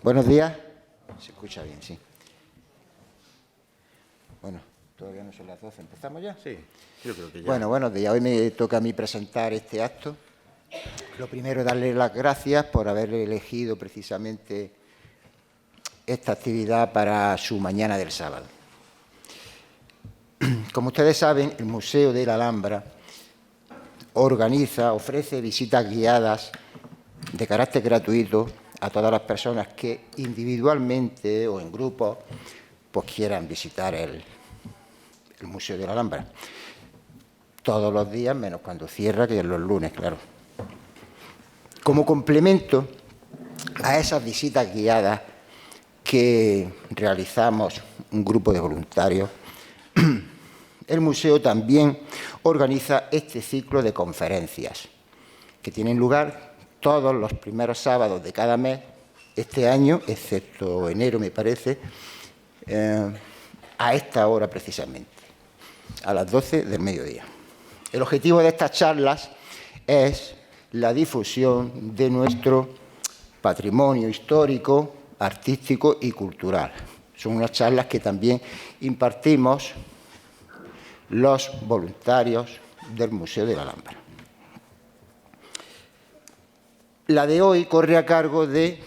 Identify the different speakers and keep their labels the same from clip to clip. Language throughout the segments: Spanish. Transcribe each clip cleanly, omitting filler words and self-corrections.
Speaker 1: Buenos días. Se escucha bien, sí. Bueno, todavía no son las 12. ¿Empezamos ya?
Speaker 2: Sí, yo creo que ya.
Speaker 1: Bueno, buenos días. Hoy me toca a mí presentar este acto. Lo primero, darle las gracias por haber elegido precisamente esta actividad para su mañana del sábado. Como ustedes saben, el Museo de la Alhambra ofrece visitas guiadas de carácter gratuito a todas las personas que individualmente o en grupos pues quieran visitar el Museo de la Alhambra. Todos los días, menos cuando cierra, que es los lunes, claro. Como complemento a esas visitas guiadas que realizamos un grupo de voluntarios, el museo también organiza este ciclo de conferencias que tienen lugar todos los primeros sábados de cada mes, este año, excepto enero, me parece, a esta hora precisamente, a las 12 del mediodía. El objetivo de estas charlas es la difusión de nuestro patrimonio histórico, artístico y cultural. Son unas charlas que también impartimos los voluntarios del Museo de la Alhambra. La de hoy corre a cargo de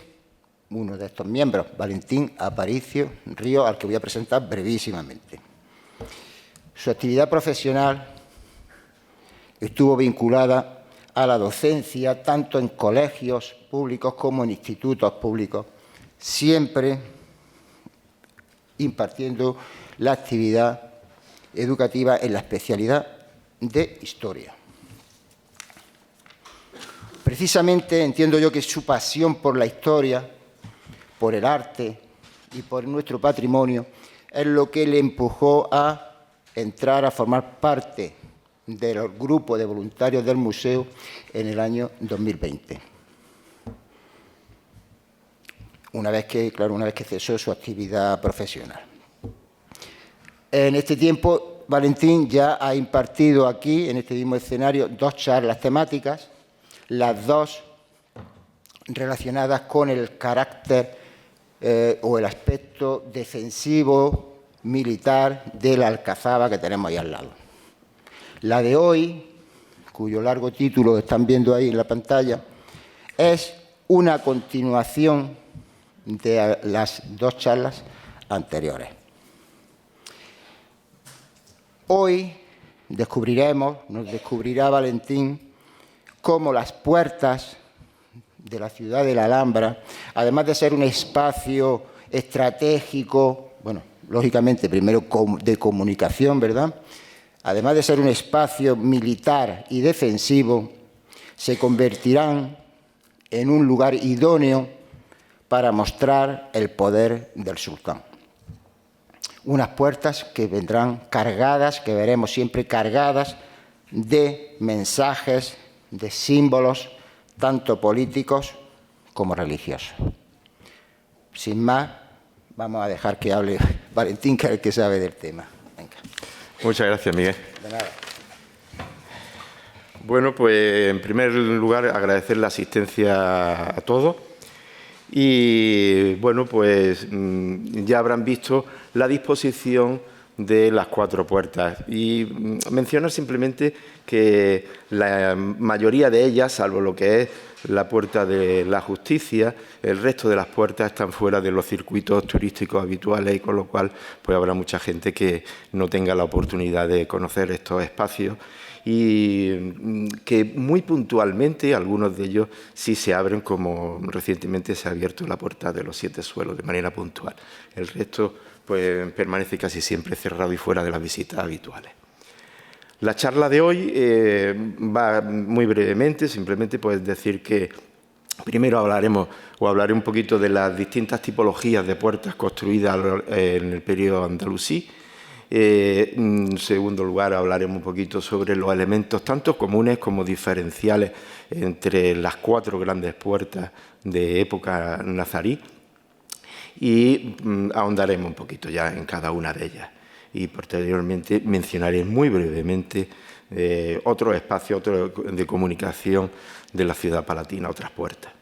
Speaker 1: uno de estos miembros, Valentín Aparicio Ríos, al que voy a presentar brevísimamente. Su actividad profesional estuvo vinculada a la docencia tanto en colegios públicos como en institutos públicos, siempre impartiendo la actividad educativa en la especialidad de Historia. Precisamente entiendo yo que su pasión por la historia, por el arte y por nuestro patrimonio es lo que le empujó a entrar a formar parte del grupo de voluntarios del museo en el año 2020. Una vez que cesó su actividad profesional. En este tiempo, Valentín ya ha impartido aquí, en este mismo escenario, 2 charlas temáticas, las 2 relacionadas con el carácter o el aspecto defensivo militar de la Alcazaba que tenemos ahí al lado. La de hoy, cuyo largo título están viendo ahí en la pantalla, es una continuación de las 2 charlas anteriores. Hoy nos descubrirá Valentín cómo las puertas de la ciudad de la Alhambra, además de ser un espacio estratégico, bueno, lógicamente primero de comunicación, ¿verdad?, además de ser un espacio militar y defensivo, se convertirán en un lugar idóneo para mostrar el poder del sultán. Unas puertas que vendrán cargadas, que veremos siempre cargadas de mensajes, de símbolos, tanto políticos como religiosos. Sin más, vamos a dejar que hable Valentín, que es el que sabe del tema. Venga.
Speaker 2: Muchas gracias, Miguel.
Speaker 1: De nada.
Speaker 2: Bueno, pues en primer lugar agradecer la asistencia a todos y bueno, pues ya habrán visto la disposición de las 4 puertas y mencionar simplemente que la mayoría de ellas, salvo lo que es la puerta de la Justicia, el resto de las puertas están fuera de los circuitos turísticos habituales y con lo cual pues habrá mucha gente que no tenga la oportunidad de conocer estos espacios y que muy puntualmente algunos de ellos sí se abren, como recientemente se ha abierto la puerta de los 7 suelos de manera puntual. El resto pues permanece casi siempre cerrado y fuera de las visitas habituales. La charla de hoy va muy brevemente, simplemente pues decir que primero hablaré un poquito de las distintas tipologías de puertas construidas en el periodo andalusí. En segundo lugar, hablaremos un poquito sobre los elementos tanto comunes como diferenciales entre las 4 grandes puertas de época nazarí y ahondaremos un poquito ya en cada una de ellas. Y posteriormente mencionaré muy brevemente otros espacios de comunicación de la ciudad palatina, otras puertas.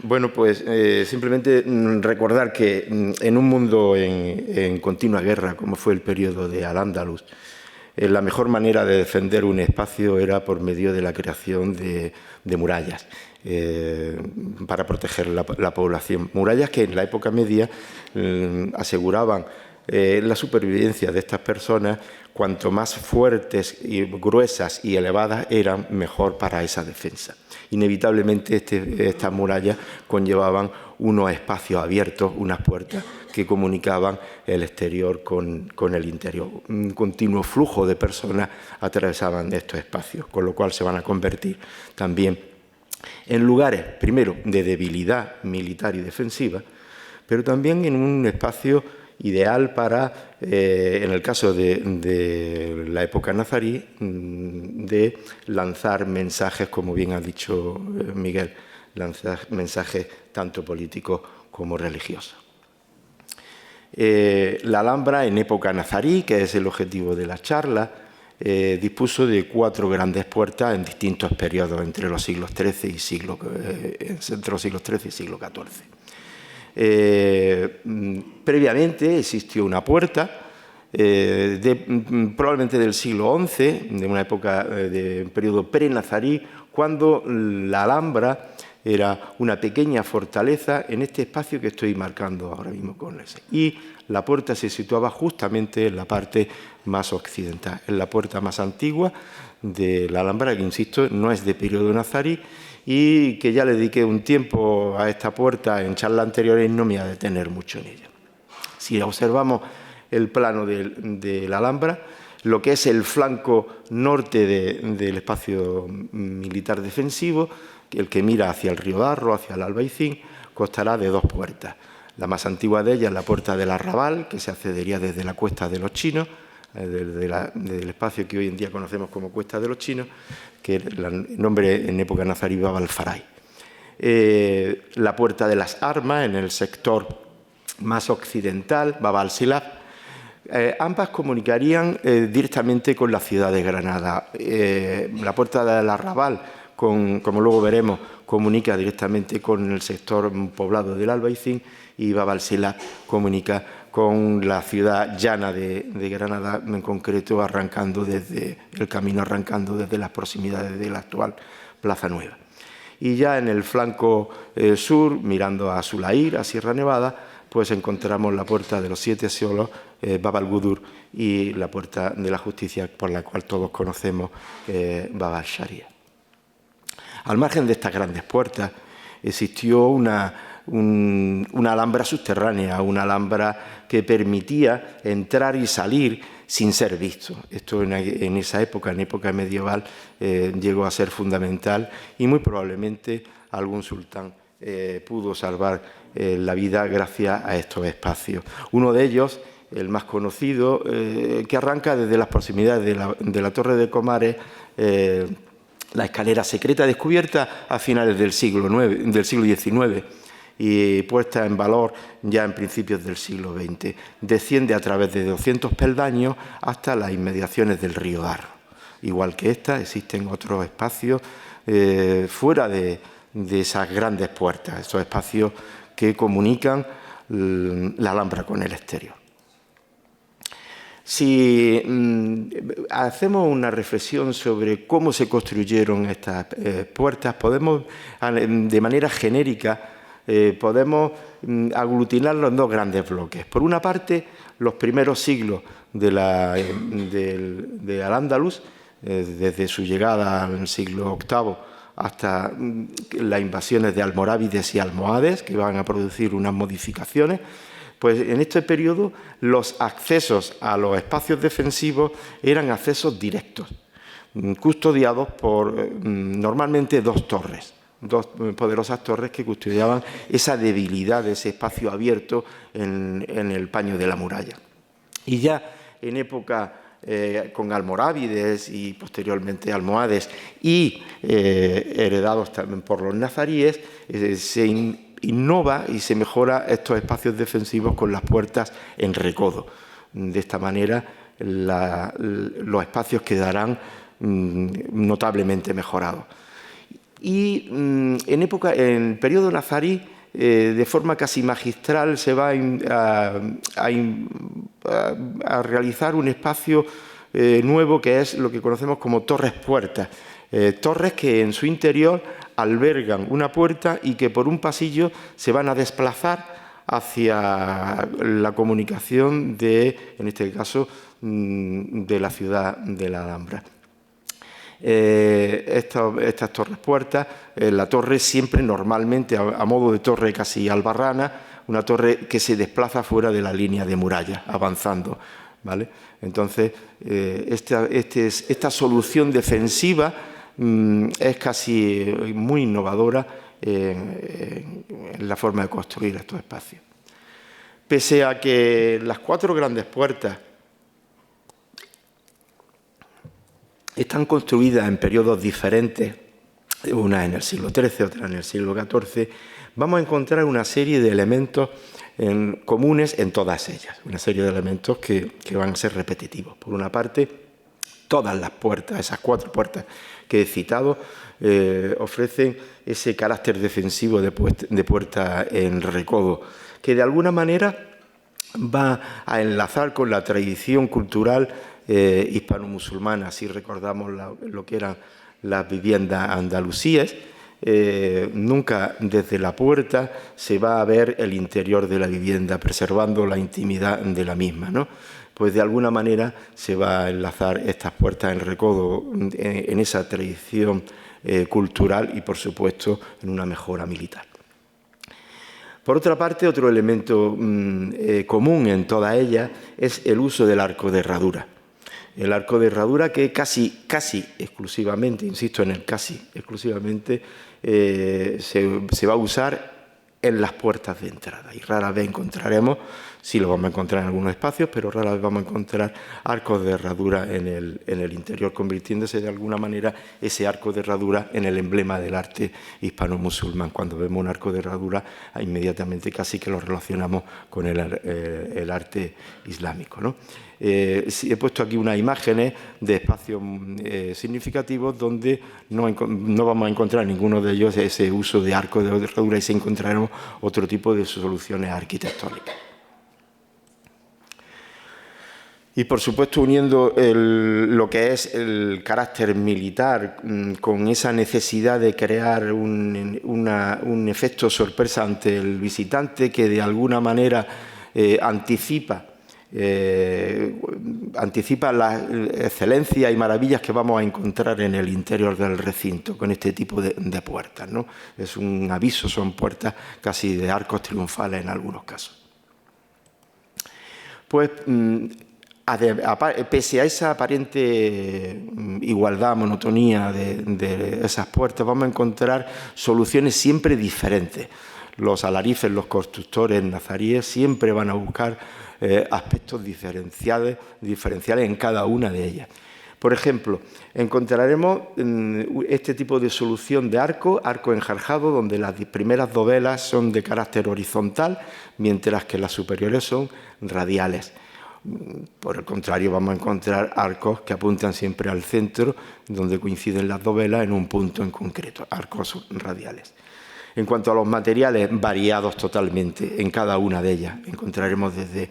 Speaker 2: Bueno, pues simplemente recordar que en un mundo en continua guerra, como fue el periodo de Al-Ándalus, la mejor manera de defender un espacio era por medio de la creación de murallas para proteger la población. Murallas que en la época media aseguraban la supervivencia de estas personas. Cuanto más fuertes y gruesas y elevadas eran, mejor para esa defensa. Inevitablemente estas murallas conllevaban unos espacios abiertos, unas puertas que comunicaban el exterior con el interior. Un continuo flujo de personas atravesaban estos espacios, con lo cual se van a convertir también en lugares, primero, de debilidad militar y defensiva, pero también en un espacio ideal para, en el caso de la época nazarí, de lanzar mensajes, como bien ha dicho Miguel, lanzar mensajes tanto políticos como religiosos. La Alhambra, en época nazarí, que es el objetivo de la charla, dispuso de 4 grandes puertas en distintos periodos entre los siglos XIII y siglo XIV. Previamente existió una puerta, probablemente del siglo XI, de una época de un periodo pre-nazarí, cuando la Alhambra era una pequeña fortaleza en este espacio que estoy marcando ahora mismo con ese. Y la puerta se situaba justamente en la parte más occidental, en la puerta más antigua de la Alhambra, que insisto, no es de periodo nazarí, y que ya le dediqué un tiempo a esta puerta en charlas anteriores y no me voy a detener mucho en ella. Si observamos el plano de la Alhambra, lo que es el flanco norte del espacio militar defensivo, el que mira hacia el río Darro, hacia el Albaicín, constará de 2 puertas. La más antigua de ellas es la puerta del Arrabal, que se accedería desde la Cuesta de los Chinos, del espacio que hoy en día conocemos como Cuesta de los Chinos, que el nombre en época nazarí Bab al-Faray. La puerta de las Armas, en el sector más occidental, Bab al-Silab. Ambas comunicarían directamente con la ciudad de Granada. La puerta del Arrabal, como luego veremos, comunica directamente con el sector poblado del Albaicín, y Bab al-Silab comunica con la ciudad llana de Granada, en concreto arrancando desde las proximidades de la actual Plaza Nueva. Y ya en el flanco sur, mirando a Sulair, a Sierra Nevada, pues encontramos la puerta de los 7 solos, Bab al-Gudur, y la puerta de la justicia, por la cual todos conocemos, Bab al-Sharia. Al margen de estas grandes puertas existió una alhambra subterránea, una alhambra que permitía entrar y salir sin ser visto. Esto en esa época, en época medieval, llegó a ser fundamental, y muy probablemente algún sultán pudo salvar la vida gracias a estos espacios. Uno de ellos, el más conocido, que arranca desde las proximidades de la Torre de Comares, la escalera secreta descubierta a finales del siglo XIX y puesta en valor ya en principios del siglo XX. Desciende a través de 200 peldaños hasta las inmediaciones del río Darro. Igual que esta, existen otros espacios fuera de esas grandes puertas, esos espacios que comunican la Alhambra con el exterior. Si hacemos una reflexión sobre cómo se construyeron estas puertas, podemos, de manera genérica, podemos aglutinarlo en 2 grandes bloques. Por una parte, los primeros siglos de Al-Ándalus, desde su llegada al siglo VIII hasta las invasiones de almorávides y almohades, que van a producir unas modificaciones. Pues en este periodo los accesos a los espacios defensivos eran accesos directos, custodiados por normalmente 2 torres, 2 poderosas torres que custodiaban esa debilidad de ese espacio abierto en el paño de la muralla. Y ya en época con almorávides y posteriormente almohades y heredados también por los nazaríes, se innova y se mejora estos espacios defensivos con las puertas en recodo. De esta manera los espacios quedarán notablemente mejorados. y en el periodo nazarí, de forma casi magistral, se va a realizar un espacio nuevo que es lo que conocemos como torres puertas. Torres que en su interior albergan una puerta y que por un pasillo se van a desplazar hacia la comunicación en este caso, de la ciudad de la Alhambra. Estas torres puertas, la torre siempre normalmente a modo de torre casi albarrana, una torre que se desplaza fuera de la línea de muralla, avanzando, ¿vale? Entonces, esta solución defensiva es casi muy innovadora en la forma de construir estos espacios. Pese a que las 4 grandes puertas están construidas en periodos diferentes, una en el siglo XIII, otra en el siglo XIV, vamos a encontrar una serie de elementos comunes en todas ellas, una serie de elementos que van a ser repetitivos. Por una parte, todas las puertas, esas 4 puertas que he citado, ofrecen ese carácter defensivo de puerta en recodo, que de alguna manera va a enlazar con la tradición cultural hispano-musulmana. Si recordamos lo que eran las viviendas andalusíes, nunca desde la puerta se va a ver el interior de la vivienda, preservando la intimidad de la misma, ¿no? Pues de alguna manera se va a enlazar estas puertas en recodo en esa tradición cultural y, por supuesto, en una mejora militar. Por otra parte, otro elemento común en todas ellas es el uso del arco de herradura. El arco de herradura que casi exclusivamente, insisto en el casi exclusivamente, se va a usar en las puertas de entrada. Y rara vez encontraremos, sí lo vamos a encontrar en algunos espacios, pero rara vez vamos a encontrar arcos de herradura en el interior, convirtiéndose de alguna manera ese arco de herradura en el emblema del arte hispano-musulmán. Cuando vemos un arco de herradura, inmediatamente casi que lo relacionamos con el arte islámico, ¿no? He puesto aquí unas imágenes de espacios significativos donde no vamos a encontrar ninguno de ellos ese uso de arco de herradura y sí encontraremos otro tipo de soluciones arquitectónicas. Y, por supuesto, uniendo lo que es el carácter militar con esa necesidad de crear un efecto sorpresa ante el visitante que de alguna manera anticipa las excelencias y maravillas que vamos a encontrar en el interior del recinto con este tipo de puertas, ¿no? Es un aviso, son puertas casi de arcos triunfales en algunos casos. Pues pese a esa aparente igualdad, monotonía de esas puertas, vamos a encontrar soluciones siempre diferentes. Los alarifes, los constructores nazaríes siempre van a buscar aspectos diferenciales en cada una de ellas. Por ejemplo, encontraremos este tipo de solución de arco enjarjado, donde las primeras dovelas son de carácter horizontal, mientras que las superiores son radiales. Por el contrario, vamos a encontrar arcos que apuntan siempre al centro, donde coinciden las dovelas en un punto en concreto, arcos radiales. En cuanto a los materiales, variados totalmente en cada una de ellas. Encontraremos desde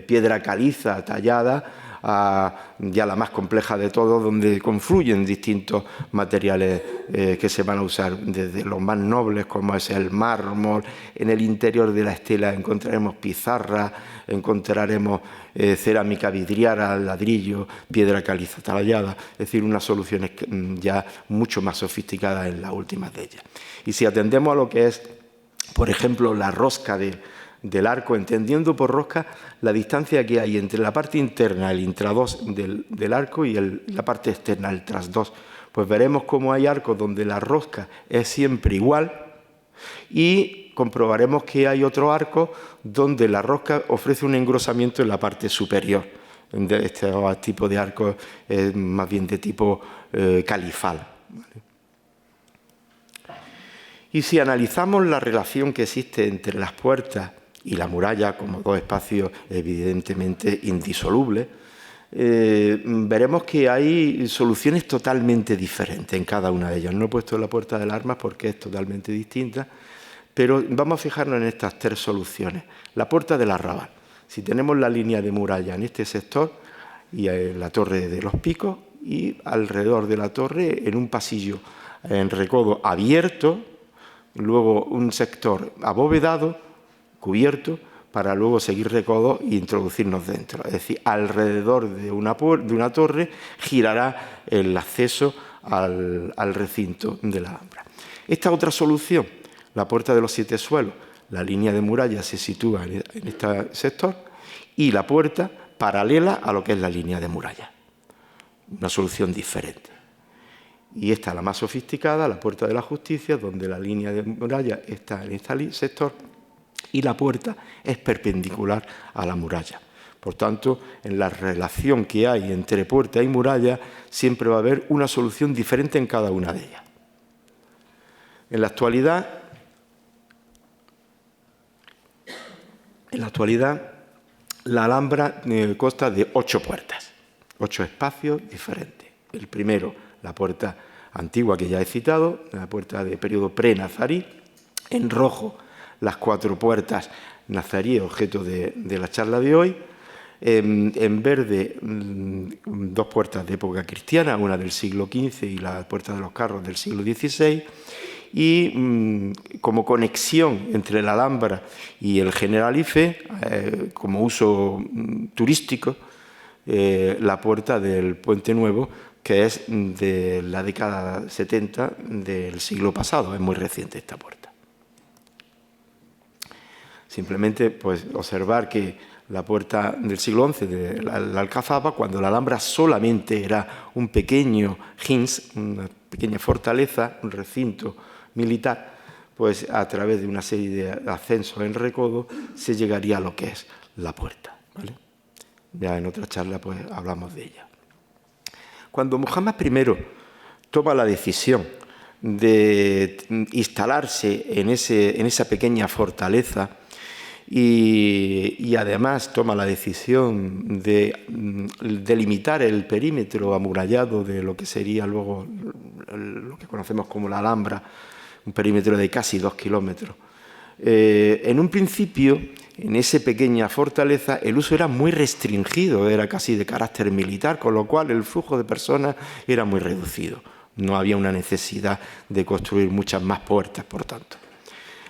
Speaker 2: piedra caliza tallada a ya la más compleja de todos, donde confluyen distintos materiales que se van a usar, desde los más nobles como es el mármol. En el interior de la estela encontraremos pizarra, encontraremos cerámica vidriada, ladrillo, piedra caliza tallada, es decir, unas soluciones ya mucho más sofisticadas en las últimas de ellas. Y si atendemos a lo que es, por ejemplo, la rosca del arco, entendiendo por rosca la distancia que hay entre la parte interna, el intradós del arco, y la parte externa, el trasdós, pues veremos cómo hay arcos donde la rosca es siempre igual y comprobaremos que hay otro arco donde la rosca ofrece un engrosamiento en la parte superior. De este tipo de arcos es más bien de tipo califal. Y si analizamos la relación que existe entre las puertas y la muralla como dos espacios evidentemente indisolubles, veremos que hay soluciones totalmente diferentes en cada una de ellas. No he puesto la Puerta de las Armas porque es totalmente distinta, pero vamos a fijarnos en estas 3 soluciones. La Puerta del Arrabal. Si tenemos la línea de muralla en este sector y la Torre de los Picos, y alrededor de la torre, en un pasillo en recodo abierto, luego un sector abovedado, cubierto, para luego seguir recodo e introducirnos dentro. Es decir, alrededor de una torre girará el acceso al recinto de la Alhambra. Esta otra solución, la Puerta de los 7 Suelos, la línea de muralla se sitúa en este sector y la puerta paralela a lo que es la línea de muralla. Una solución diferente. Y esta, la más sofisticada, la Puerta de la Justicia, donde la línea de muralla está en este sector y la puerta es perpendicular a la muralla. Por tanto, en la relación que hay entre puerta y muralla siempre va a haber una solución diferente en cada una de ellas. En la actualidad, la Alhambra consta de 8 puertas. 8 espacios diferentes. El primero, la puerta antigua que ya he citado, la puerta de periodo pre-nazarí. En rojo, las 4 puertas nazarí, objeto de la charla de hoy. En verde, 2 puertas de época cristiana, una del siglo XV y la Puerta de los Carros del siglo XVI. Y como conexión entre la Alhambra y el Generalife, como uso turístico, la puerta del Puente Nuevo, que es de la década 70 del siglo pasado. Es muy reciente esta puerta. Simplemente pues, observar que la puerta del siglo XI de la Alcazaba, cuando la Alhambra solamente era un pequeño hins, una pequeña fortaleza, un recinto militar, pues a través de una serie de ascensos en recodo se llegaría a lo que es la puerta, ¿vale? Ya en otra charla pues hablamos de ella. Cuando Muhammad I toma la decisión de instalarse en esa pequeña fortaleza y además toma la decisión de delimitar el perímetro amurallado de lo que sería luego lo que conocemos como la Alhambra, un perímetro de casi 2 kilómetros. En un principio, en esa pequeña fortaleza, el uso era muy restringido, era casi de carácter militar, con lo cual el flujo de personas era muy reducido. No había una necesidad de construir muchas más puertas, por tanto.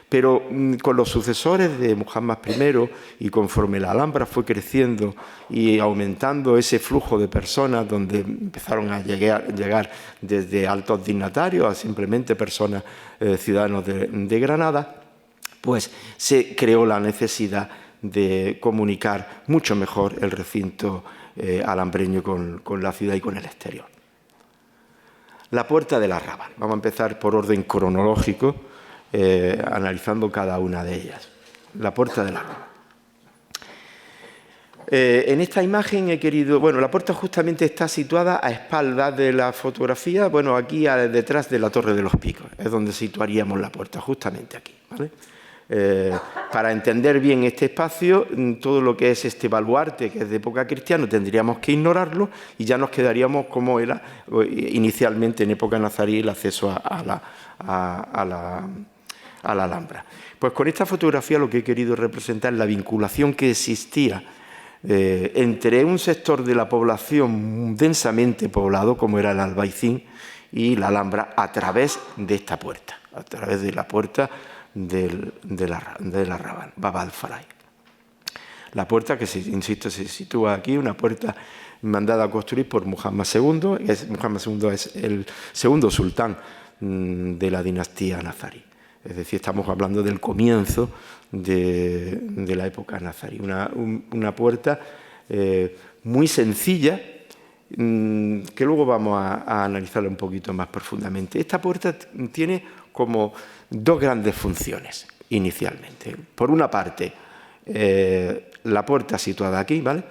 Speaker 2: Pero con los sucesores de Muhammad I y conforme la Alhambra fue creciendo y aumentando ese flujo de personas, donde empezaron a llegar desde altos dignatarios a simplemente personas, ciudadanos de Granada, pues se creó la necesidad de comunicar mucho mejor el recinto alhambreño con la ciudad y con el exterior. La Puerta del Arrabal. Vamos a empezar por orden cronológico, analizando cada una de ellas. La Puerta del Arrabal. En esta imagen he querido... Bueno, la puerta justamente está situada a espaldas de la fotografía, bueno, aquí detrás de la Torre de los Picos, es donde situaríamos la puerta, justamente aquí, ¿vale? Para entender bien este espacio, todo lo que es este baluarte, que es de época cristiana, tendríamos que ignorarlo y ya nos quedaríamos como era inicialmente en época nazarí el acceso a la Alhambra. Pues con esta fotografía lo que he querido representar es la vinculación que existía entre un sector de la población densamente poblado, como era el Albaicín, y la Alhambra a través de esta puerta, a través de la puerta del Arrabal, Bab al-Farai. La puerta que, insisto, se sitúa aquí, una puerta mandada a construir por Muhammad II. Muhammad II es el segundo sultán de la dinastía nazarí. Es decir, estamos hablando del comienzo de la época nazarí. Una puerta muy sencilla, que luego vamos a analizarla un poquito más profundamente. Esta puerta tiene como 2 grandes funciones inicialmente. Por una parte, la puerta situada aquí, ¿vale?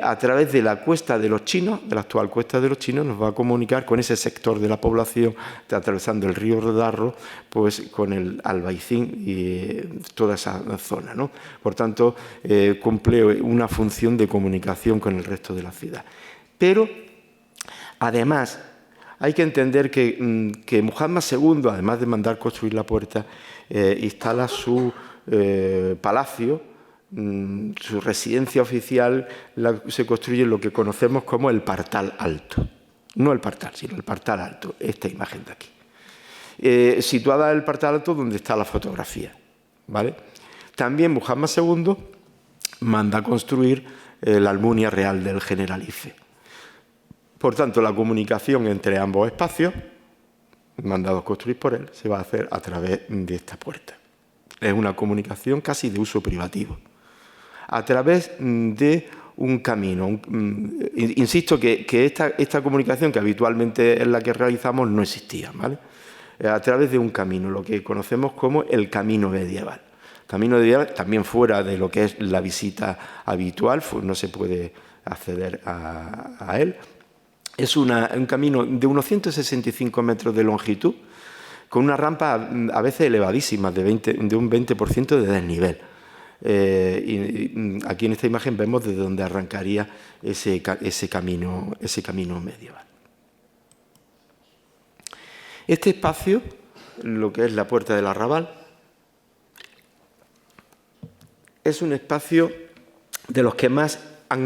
Speaker 2: A través de la Cuesta de los Chinos, de la actual Cuesta de los Chinos, nos va a comunicar con ese sector de la población, atravesando el río Darro, pues con el Albaicín y toda esa zona, ¿no? Por tanto, cumple una función de comunicación con el resto de la ciudad. Pero, además, hay que entender que Muhammad II, además de mandar construir la puerta, instala su palacio, su residencia oficial, se construye lo que conocemos como el Partal Alto. No el Partal, sino el Partal Alto, esta imagen de aquí. Situada el Partal Alto donde está la fotografía, ¿vale? También Muhammad II manda construir la Almunia Real del Generalife. Por tanto, la comunicación entre ambos espacios, mandados construir por él, se va a hacer a través de esta puerta. Es una comunicación casi de uso privativo, a través de un camino. Insisto que esta comunicación, que habitualmente es la que realizamos, no existía, ¿vale? A través de un camino, lo que conocemos como el camino medieval. Camino medieval, también fuera de lo que es la visita habitual, no se puede acceder a él. Es un camino de unos 165 metros de longitud, con una rampa a veces elevadísima, de un 20% de desnivel. Y aquí en esta imagen vemos desde donde arrancaría ese camino medieval. Este espacio, lo que es la Puerta del Arrabal, es un espacio de los que más han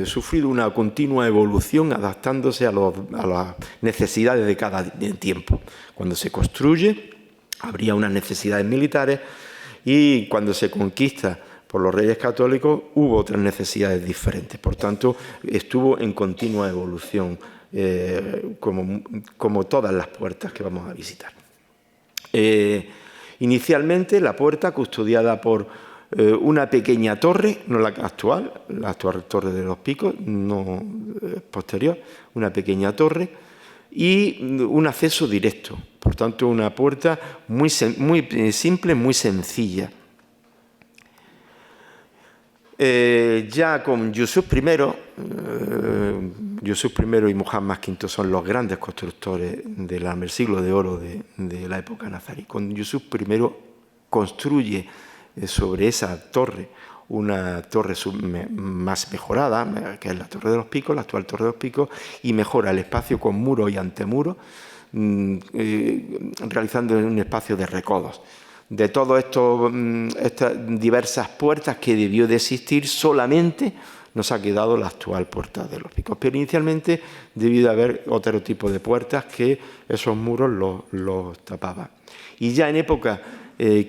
Speaker 2: sufrido una continua evolución, adaptándose a las necesidades de cada tiempo. Cuando se construye, habría unas necesidades militares, y cuando se conquista por los reyes católicos, hubo otras necesidades diferentes. Por tanto, estuvo en continua evolución, como todas las puertas que vamos a visitar. Inicialmente, la puerta, custodiada por una pequeña torre, no la actual Torre de los Picos, no posterior, una pequeña torre y un acceso directo. Por tanto, una puerta muy simple, muy sencilla. Ya con Yusuf I, y Muhammad V son los grandes constructores del siglo de oro de la época nazarí. Con Yusuf I construye sobre esa torre una torre más mejorada, que es la Torre de los Picos, la actual Torre de los Picos, y mejora el espacio con muros y antemuros, realizando un espacio de recodos. De todas estas diversas puertas que debió de existir, solamente nos ha quedado la actual Puerta de los Picos. Pero inicialmente debió de haber otro tipo de puertas que esos muros los tapaban. Y ya en época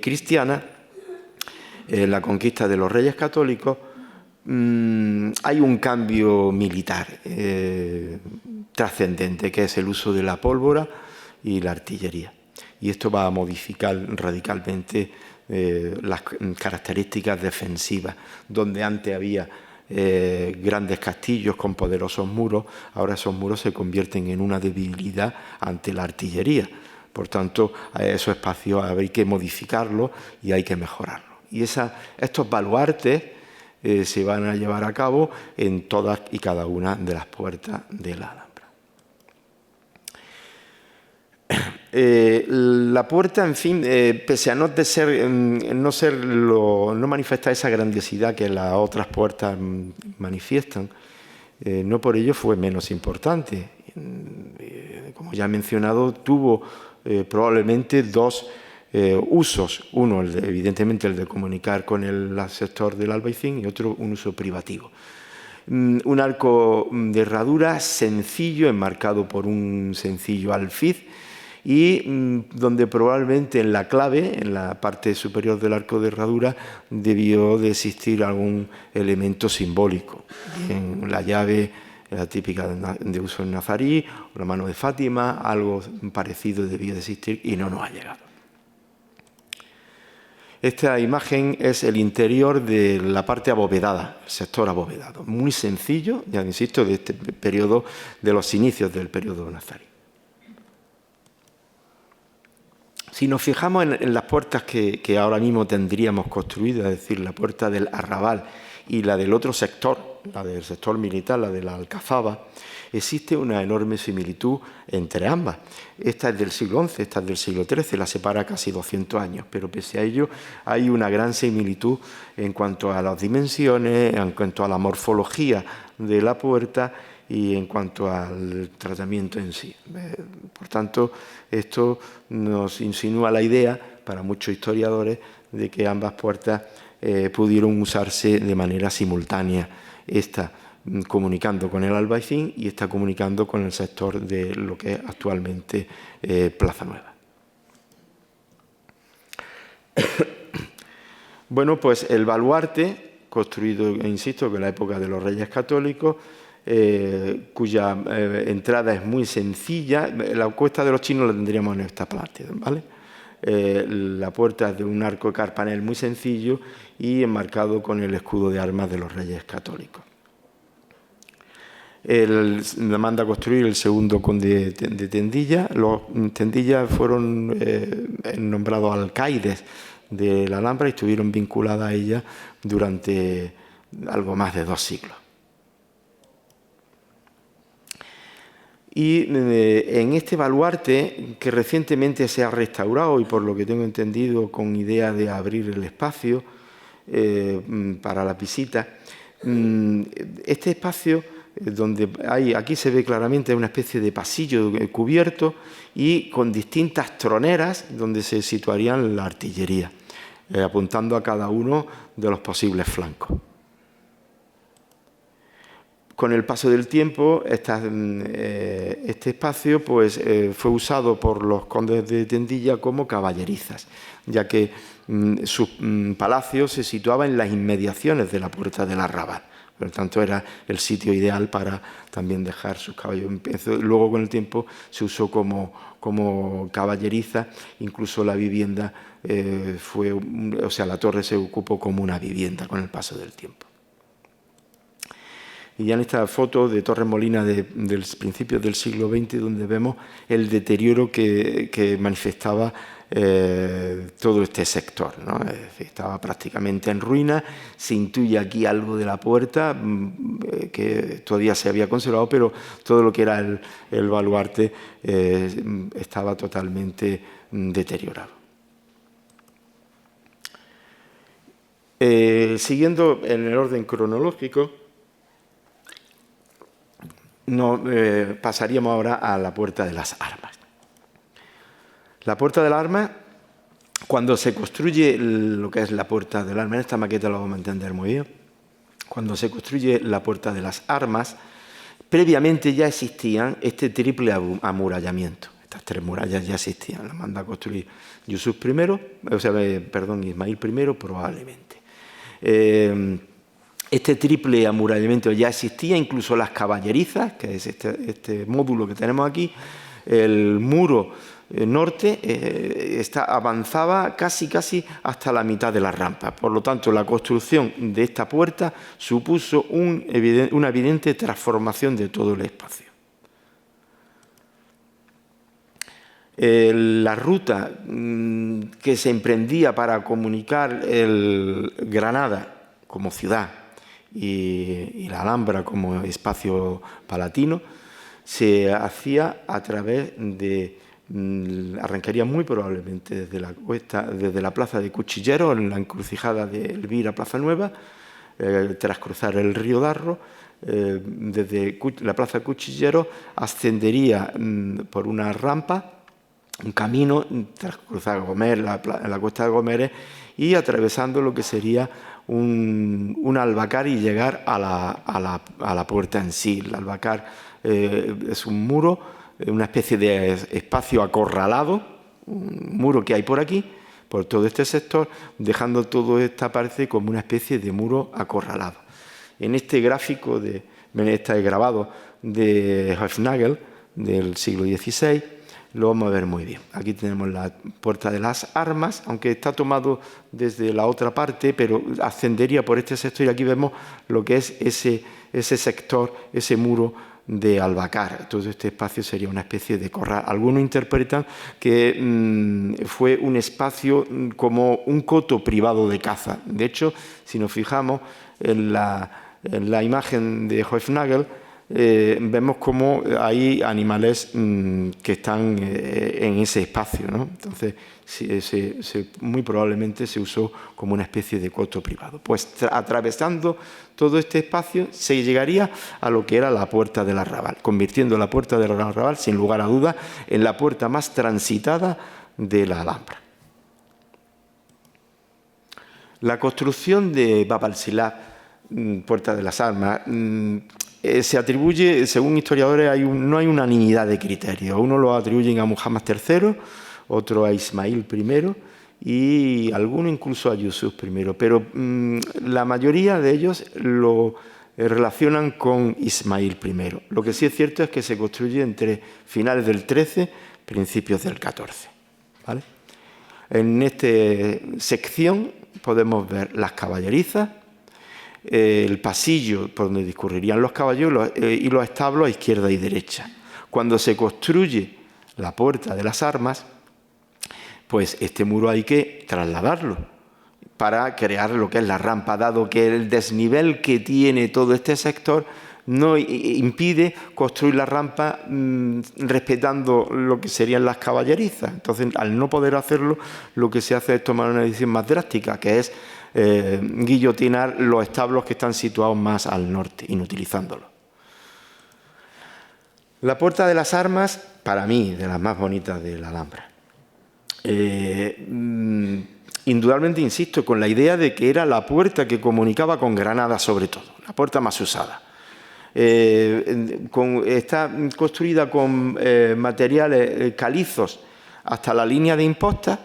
Speaker 2: cristiana, la conquista de los reyes católicos, hay un cambio militar trascendente, que es el uso de la pólvora y la artillería. Y esto va a modificar radicalmente las características defensivas. Donde antes había grandes castillos con poderosos muros, ahora esos muros se convierten en una debilidad ante la artillería. Por tanto, esos espacios hay que modificarlos y hay que mejorarlos. Y estos baluartes se van a llevar a cabo en todas y cada una de las puertas de la Alhambra. La puerta, en fin, pese a no manifestar esa grandiosidad que las otras puertas manifiestan, no por ello fue menos importante. Como ya he mencionado, tuvo probablemente dos usos. Uno, evidentemente, el de comunicar con el sector del Albaicín, y otro, un uso privativo. Un arco de herradura sencillo, enmarcado por un sencillo alfiz, y donde probablemente en la clave, en la parte superior del arco de herradura, debió de existir algún elemento simbólico. En la llave, la típica de uso en nazarí, o la mano de Fátima, algo parecido debió de existir y no nos ha llegado. Esta imagen es el interior de la parte abovedada, el sector abovedado. Muy sencillo, ya insisto, de este periodo, de los inicios del periodo nazarí. Si nos fijamos en las puertas que ahora mismo tendríamos construidas, es decir, la puerta del Arrabal y la del otro sector, la del sector militar, la de la Alcazaba, existe una enorme similitud entre ambas. Esta es del siglo XI, esta es del siglo XIII, la separa casi 200 años, pero pese a ello hay una gran similitud en cuanto a las dimensiones, en cuanto a la morfología de la puerta, y en cuanto al tratamiento en sí. Por tanto, esto nos insinúa la idea, para muchos historiadores, de que ambas puertas pudieron usarse de manera simultánea, esta comunicando con el Albaicín y esta comunicando con el sector de lo que es actualmente Plaza Nueva. Bueno, pues el baluarte, construido, insisto, en la época de los Reyes Católicos, cuya entrada es muy sencilla. La Cuesta de los Chinos la tendríamos en esta parte, ¿vale? La puerta es de un arco de carpanel muy sencillo y enmarcado con el escudo de armas de los Reyes Católicos. La manda a construir el segundo conde de Tendilla. Los Tendillas fueron nombrados alcaides de la Alhambra y estuvieron vinculadas a ella durante algo más de 2 siglos. Y en este baluarte, que recientemente se ha restaurado y por lo que tengo entendido con idea de abrir el espacio para la visita, este espacio donde hay, aquí se ve claramente una especie de pasillo cubierto y con distintas troneras donde se situarían la artillería, apuntando a cada uno de los posibles flancos. Con el paso del tiempo, este espacio pues, fue usado por los condes de Tendilla como caballerizas, ya que su palacio se situaba en las inmediaciones de la Puerta del Arrabal. Por lo tanto, era el sitio ideal para también dejar sus caballos. Luego, con el tiempo, se usó como caballeriza. Incluso la vivienda la torre se ocupó como una vivienda con el paso del tiempo. Y ya en esta foto de Torremolinas del principio del siglo XX, donde vemos el deterioro que manifestaba todo este sector, ¿no? Estaba prácticamente en ruina. Se intuye aquí algo de la puerta que todavía se había conservado, pero todo lo que era el baluarte estaba totalmente deteriorado. Siguiendo en el orden cronológico, pasaríamos ahora a la Puerta de las Armas. La Puerta de las Armas, cuando se construye lo que es la Puerta de las Armas, en esta maqueta lo vamos a entender muy bien, cuando se construye la Puerta de las Armas, previamente ya existían este triple amurallamiento. Estas 3 murallas ya existían, las manda a construir Ismail I probablemente. Este triple amurallamiento ya existía, incluso las caballerizas, que es este módulo que tenemos aquí. El muro norte avanzaba casi hasta la mitad de la rampa. Por lo tanto, la construcción de esta puerta supuso una evidente transformación de todo el espacio. La ruta que se emprendía para comunicar Granada como ciudad y la Alhambra como espacio palatino se hacía a través de, arrancaría muy probablemente desde la plaza de Cuchilleros, en la encrucijada de Elvira, Plaza Nueva, tras cruzar el río Darro. Desde la plaza de Cuchilleros ascendería por una rampa, un camino, tras cruzar Gomer, la cuesta de Gomeres, y atravesando lo que sería un albacar y llegar a la puerta en sí. El albacar es un muro, una especie de espacio acorralado, un muro que hay por aquí, por todo este sector, dejando todo esta parte como una especie de muro acorralado. En este gráfico, este grabado de Hofnagel del siglo XVI, lo vamos a ver muy bien. Aquí tenemos la Puerta de las Armas, aunque está tomado desde la otra parte, pero ascendería por este sector y aquí vemos lo que es ese sector, ese muro de albacar. Todo este espacio sería una especie de corral. Algunos interpretan que fue un espacio como un coto privado de caza. De hecho, si nos fijamos en la imagen de Hofnagel, vemos cómo hay animales que están en ese espacio, ¿no? Entonces, muy probablemente se usó como una especie de coto privado. Pues atravesando todo este espacio se llegaría a lo que era la Puerta del Arrabal, convirtiendo la Puerta del Arrabal, sin lugar a dudas, en la puerta más transitada de la Alhambra. La construcción de Bab al-Silad, Puerta de las Armas, se atribuye, según historiadores, no hay unanimidad de criterios. Uno lo atribuyen a Muhammad III, otro a Ismail I y alguno incluso a Yusuf I. Pero la mayoría de ellos lo relacionan con Ismail I. Lo que sí es cierto es que se construye entre finales del XIII, principios del XIV. ¿Vale? En esta sección podemos ver las caballerizas, el pasillo por donde discurrirían los caballos y los establos a izquierda y derecha. Cuando se construye la Puerta de las Armas, pues este muro hay que trasladarlo para crear lo que es la rampa, dado que el desnivel que tiene todo este sector no impide construir la rampa respetando lo que serían las caballerizas. Entonces, al no poder hacerlo, lo que se hace es tomar una decisión más drástica, que es guillotinar los establos que están situados más al norte, inutilizándolo. La Puerta de las Armas, para mí, de las más bonitas de la Alhambra. Indudablemente, insisto, con la idea de que era la puerta que comunicaba con Granada, sobre todo, la puerta más usada. Está construida con materiales calizos hasta la línea de imposta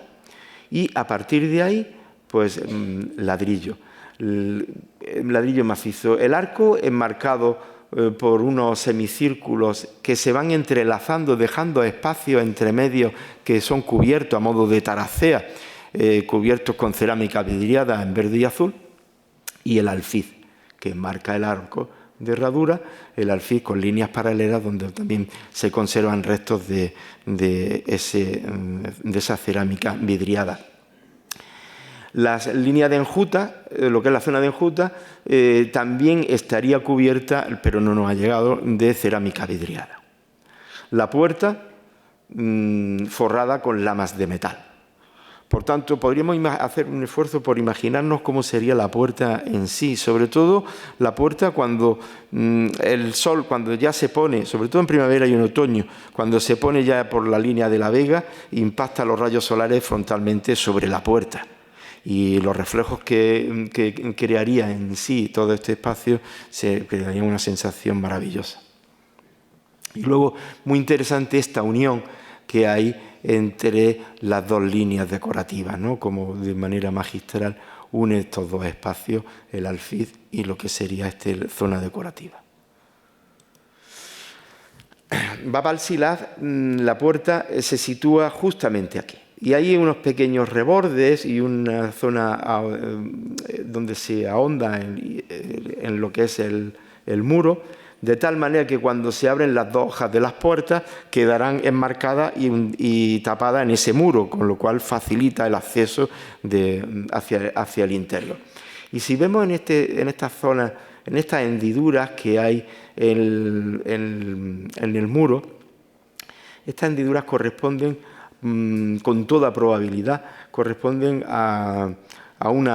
Speaker 2: y a partir de ahí, pues ladrillo. Ladrillo macizo. El arco enmarcado por unos semicírculos que se van entrelazando, dejando espacios entre medios que son cubiertos a modo de taracea, cubiertos con cerámica vidriada en verde y azul, y el alfiz, que enmarca el arco de herradura, el alfiz con líneas paralelas donde también se conservan restos de esa cerámica vidriada. Las líneas de enjuta, lo que es la zona de enjuta, también estaría cubierta, pero no nos ha llegado, de cerámica vidriada. La puerta forrada con lamas de metal. Por tanto, podríamos hacer un esfuerzo por imaginarnos cómo sería la puerta en sí, sobre todo la puerta cuando el sol, cuando ya se pone, sobre todo en primavera y en otoño, cuando se pone ya por la línea de la Vega, impacta los rayos solares frontalmente sobre la puerta. Y los reflejos que crearía en sí todo este espacio se crearía una sensación maravillosa. Y luego, muy interesante esta unión que hay entre las dos líneas decorativas, ¿no? Como de manera magistral une estos dos espacios, el alfiz y lo que sería zona decorativa. Bab al-Silad, la puerta se sitúa justamente aquí. Y hay unos pequeños rebordes y una zona donde se ahonda en lo que es el muro, de tal manera que cuando se abren las dos hojas de las puertas quedarán enmarcadas y tapadas en ese muro, con lo cual facilita el acceso hacia el interior. Y si vemos en esta zona, en estas hendiduras que hay en el muro, estas hendiduras corresponden, con toda probabilidad, corresponden a un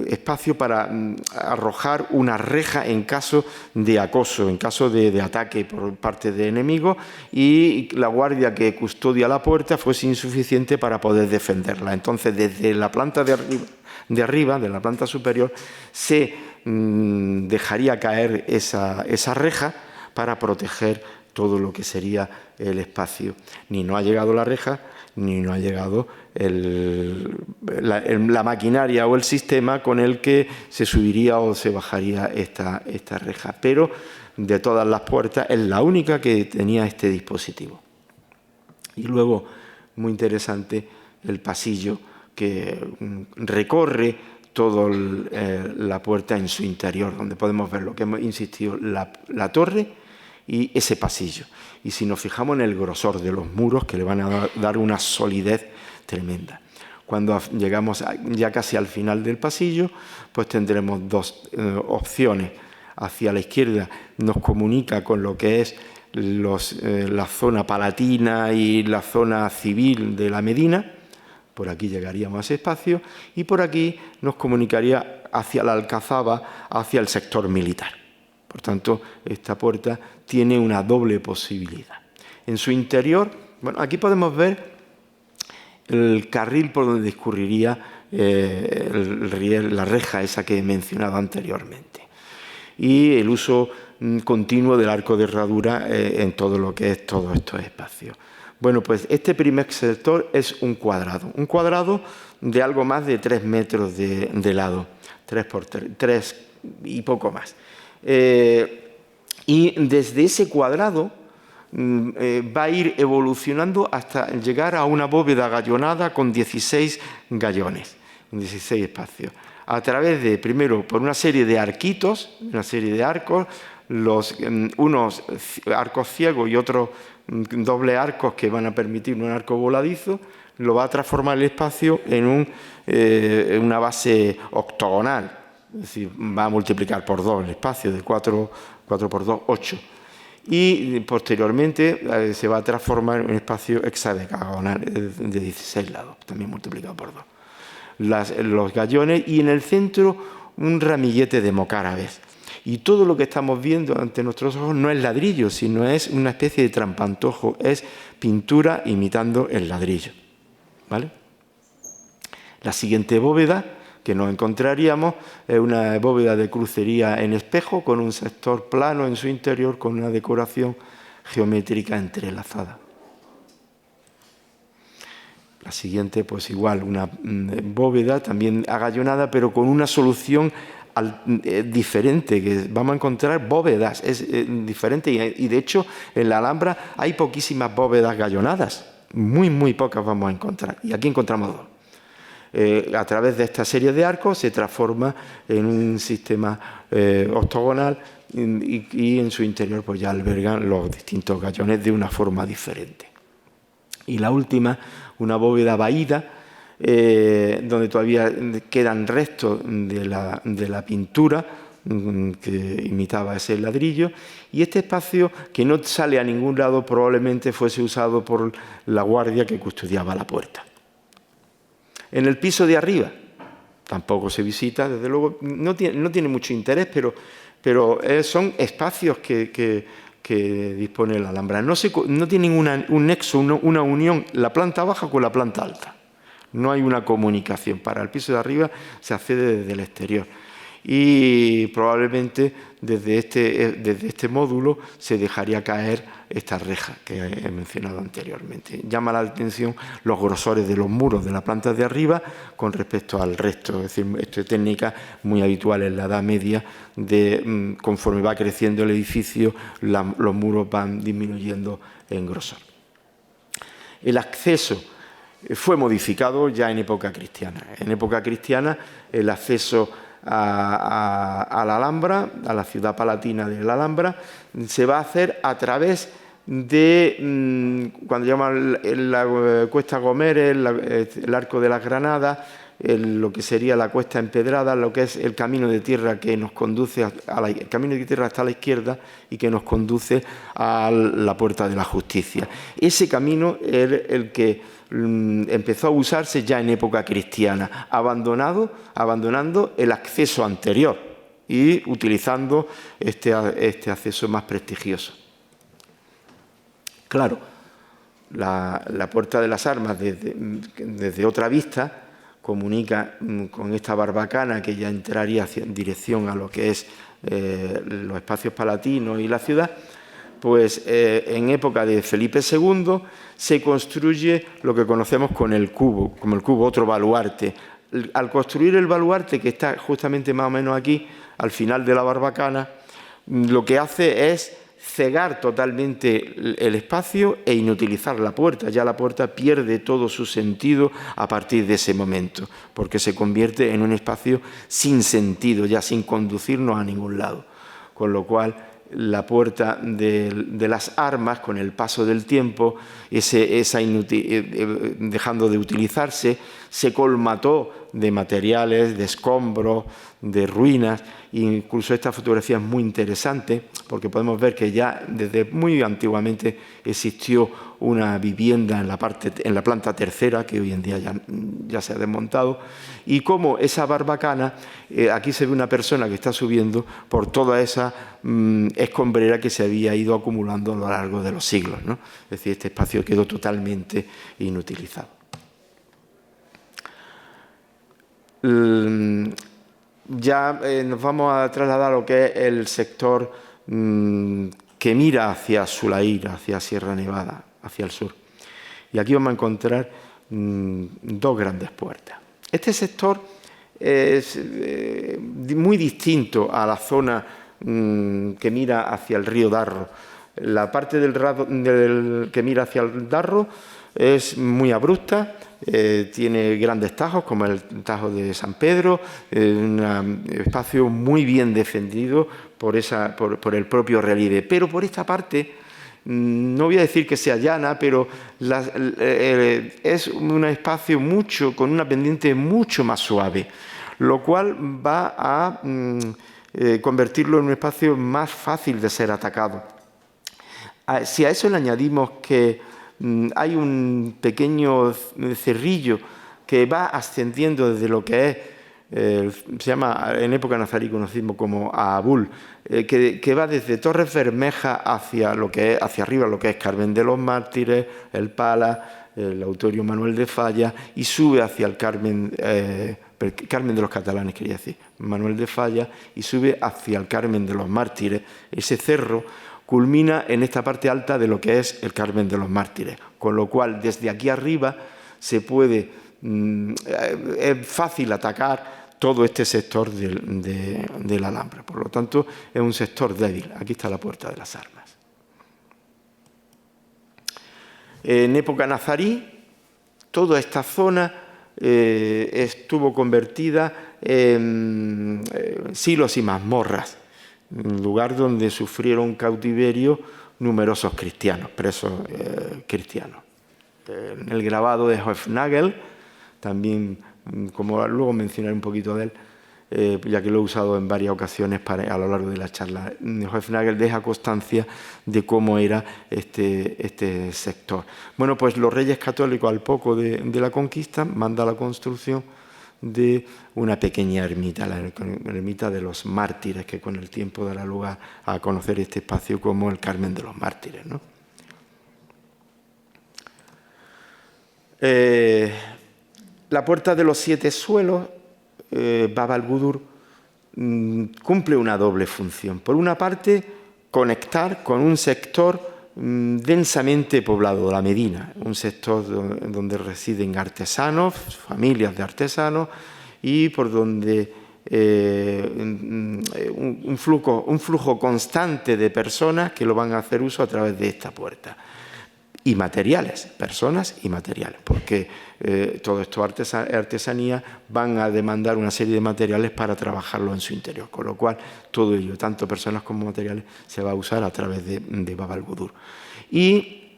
Speaker 2: espacio para arrojar una reja en caso de acoso, en caso de ataque por parte de enemigos, y la guardia que custodia la puerta fuese insuficiente para poder defenderla. Entonces, desde la planta de arriba, de la planta superior, se dejaría caer esa reja para proteger todo lo que sería el espacio. Ni no ha llegado la reja, ni no ha llegado la maquinaria o el sistema con el que se subiría o se bajaría esta reja. Pero de todas las puertas es la única que tenía este dispositivo. Y luego, muy interesante, el pasillo que recorre toda la puerta en su interior, donde podemos ver lo que hemos insistido, la torre y ese pasillo. Y si nos fijamos en el grosor de los muros, que le van a dar una solidez tremenda. Cuando llegamos ya casi al final del pasillo, pues tendremos dos opciones. hacia la izquierda nos comunica con lo que es la zona palatina y la zona civil de la Medina. Por aquí llegaríamos a ese espacio y por aquí nos comunicaría hacia la Alcazaba, hacia el sector militar. Por tanto, esta puerta tiene una doble posibilidad. En su interior, bueno, aquí podemos ver el carril por donde discurriría la reja esa que he mencionado anteriormente. Y el uso continuo del arco de herradura en todo lo que es todos estos espacios. Bueno, pues este primer sector es un cuadrado de algo más de 3 metros de lado, 3 por 3 y poco más. Y desde ese cuadrado va a ir evolucionando hasta llegar a una bóveda gallonada con 16 gallones, 16 espacios. A través de, primero, por una serie de arquitos, una serie de arcos, unos arcos ciegos y otros doble arcos que van a permitir un arco voladizo, lo va a transformar el espacio en una base octogonal, es decir, va a multiplicar por 2 el espacio, de 4 por 2, 8. Y posteriormente se va a transformar en un espacio hexadecagonal de 16 lados, también multiplicado por 2. Los gallones y en el centro un ramillete de mocárabes. Y todo lo que estamos viendo ante nuestros ojos no es ladrillo, sino es una especie de trampantojo, es pintura imitando el ladrillo. ¿Vale? La siguiente bóveda que nos encontraríamos es una bóveda de crucería en espejo con un sector plano en su interior con una decoración geométrica entrelazada. La siguiente, pues igual, una bóveda también agallonada, pero con una solución diferente, que vamos a encontrar bóvedas, es diferente y de hecho en la Alhambra hay poquísimas bóvedas gallonadas, muy pocas vamos a encontrar, y aquí encontramos 2. A través de esta serie de arcos se transforma en un sistema octogonal y en su interior pues ya albergan los distintos gallones de una forma diferente. Y la última, una bóveda vaída, donde todavía quedan restos de la pintura que imitaba ese ladrillo, y este espacio que no sale a ningún lado probablemente fuese usado por la guardia que custodiaba la puerta. En el piso de arriba tampoco se visita, desde luego no tiene mucho interés, pero son espacios que dispone la Alhambra. No tienen un nexo, una unión, la planta baja con la planta alta. No hay una comunicación. Para el piso de arriba se accede desde el exterior. Y probablemente desde este módulo se dejaría caer esta reja que he mencionado anteriormente. Llama la atención los grosores de los muros de la planta de arriba con respecto al resto. Es decir, esto es técnica muy habitual en la Edad Media, conforme va creciendo el edificio, los muros van disminuyendo en grosor. El acceso fue modificado ya en época cristiana. En época cristiana el acceso a la Alhambra, a la ciudad palatina de la Alhambra, se va a hacer a través de, cuando llaman la Cuesta Gómez, el Arco de las Granadas, lo que sería la Cuesta Empedrada, lo que es el camino de tierra que nos conduce el camino de tierra está a la izquierda y que nos conduce a la Puerta de la Justicia. Ese camino es el que empezó a usarse ya en época cristiana, abandonando el acceso anterior y utilizando este acceso más prestigioso. Claro, la Puerta de las Armas desde otra vista comunica con esta barbacana que ya entraría en dirección a lo que es los espacios palatinos y la ciudad. Pues en época de Felipe II se construye lo que conocemos como el cubo, otro baluarte. Al construir el baluarte, que está justamente más o menos aquí, al final de la barbacana, lo que hace es cegar totalmente el espacio e inutilizar la puerta. Ya la puerta pierde todo su sentido a partir de ese momento, porque se convierte en un espacio sin sentido, ya sin conducirnos a ningún lado. Con lo cual, la Puerta de las Armas, con el paso del tiempo, dejando de utilizarse, se colmató de materiales, de escombros, de ruinas. Incluso esta fotografía es muy interesante porque podemos ver que ya desde muy antiguamente existió una vivienda en la planta tercera, que hoy en día ya se ha desmontado, y cómo esa barbacana, aquí se ve una persona que está subiendo por toda esa escombrera que se había ido acumulando a lo largo de los siglos, ¿no? Es decir, este espacio quedó totalmente inutilizado. Ya nos vamos a trasladar a lo que es el sector que mira hacia Sulair, hacia Sierra Nevada, hacia el sur. Y aquí vamos a encontrar dos grandes puertas. Este sector es muy distinto a la zona que mira hacia el río Darro. La parte que mira hacia el Darro es muy abrupta, tiene grandes tajos, como el Tajo de San Pedro, un espacio muy bien defendido por el propio relieve. Pero por esta parte, no voy a decir que sea llana, pero es un espacio con una pendiente mucho más suave, lo cual va a convertirlo en un espacio más fácil de ser atacado. Si a eso le añadimos que hay un pequeño cerrillo que va ascendiendo desde lo que es, se llama en época nazarí conocido como Aabul, que va desde Torres Bermejas hacia arriba, lo que es Carmen de los Mártires, el Pala, el Autorio Manuel de Falla, y sube hacia el Carmen de los Catalanes, quería decir, Manuel de Falla, y sube hacia el Carmen de los Mártires. Ese cerro culmina en esta parte alta de lo que es el Carmen de los Mártires, con lo cual desde aquí arriba es fácil atacar todo este sector de la Alhambra. Por lo tanto, es un sector débil. Aquí está la Puerta de las Armas. En época nazarí, toda esta zona estuvo convertida en silos y mazmorras, un lugar donde sufrieron cautiverio numerosos cristianos, presos cristianos. En el grabado de Hofnagel, también, como luego mencionaré un poquito de él, ya que lo he usado en varias ocasiones a lo largo de la charla, Hofnagel deja constancia de cómo era este sector. Bueno, pues los reyes católicos, al poco de la conquista, mandan la construcción de una pequeña ermita, la ermita de los Mártires, que con el tiempo dará lugar a conocer este espacio como el Carmen de los Mártires, ¿no? La Puerta de los Siete Suelos, Bab al-Budur, cumple una doble función. Por una parte, conectar con un sector densamente poblado, la Medina, un sector donde residen artesanos, familias de artesanos, y por donde un flujo constante de personas que lo van a hacer uso a través de esta puerta. Y materiales, personas y materiales, porque todo esto artesanía van a demandar una serie de materiales para trabajarlo en su interior, con lo cual todo ello, tanto personas como materiales, se va a usar a través de Bab al-Budur. Y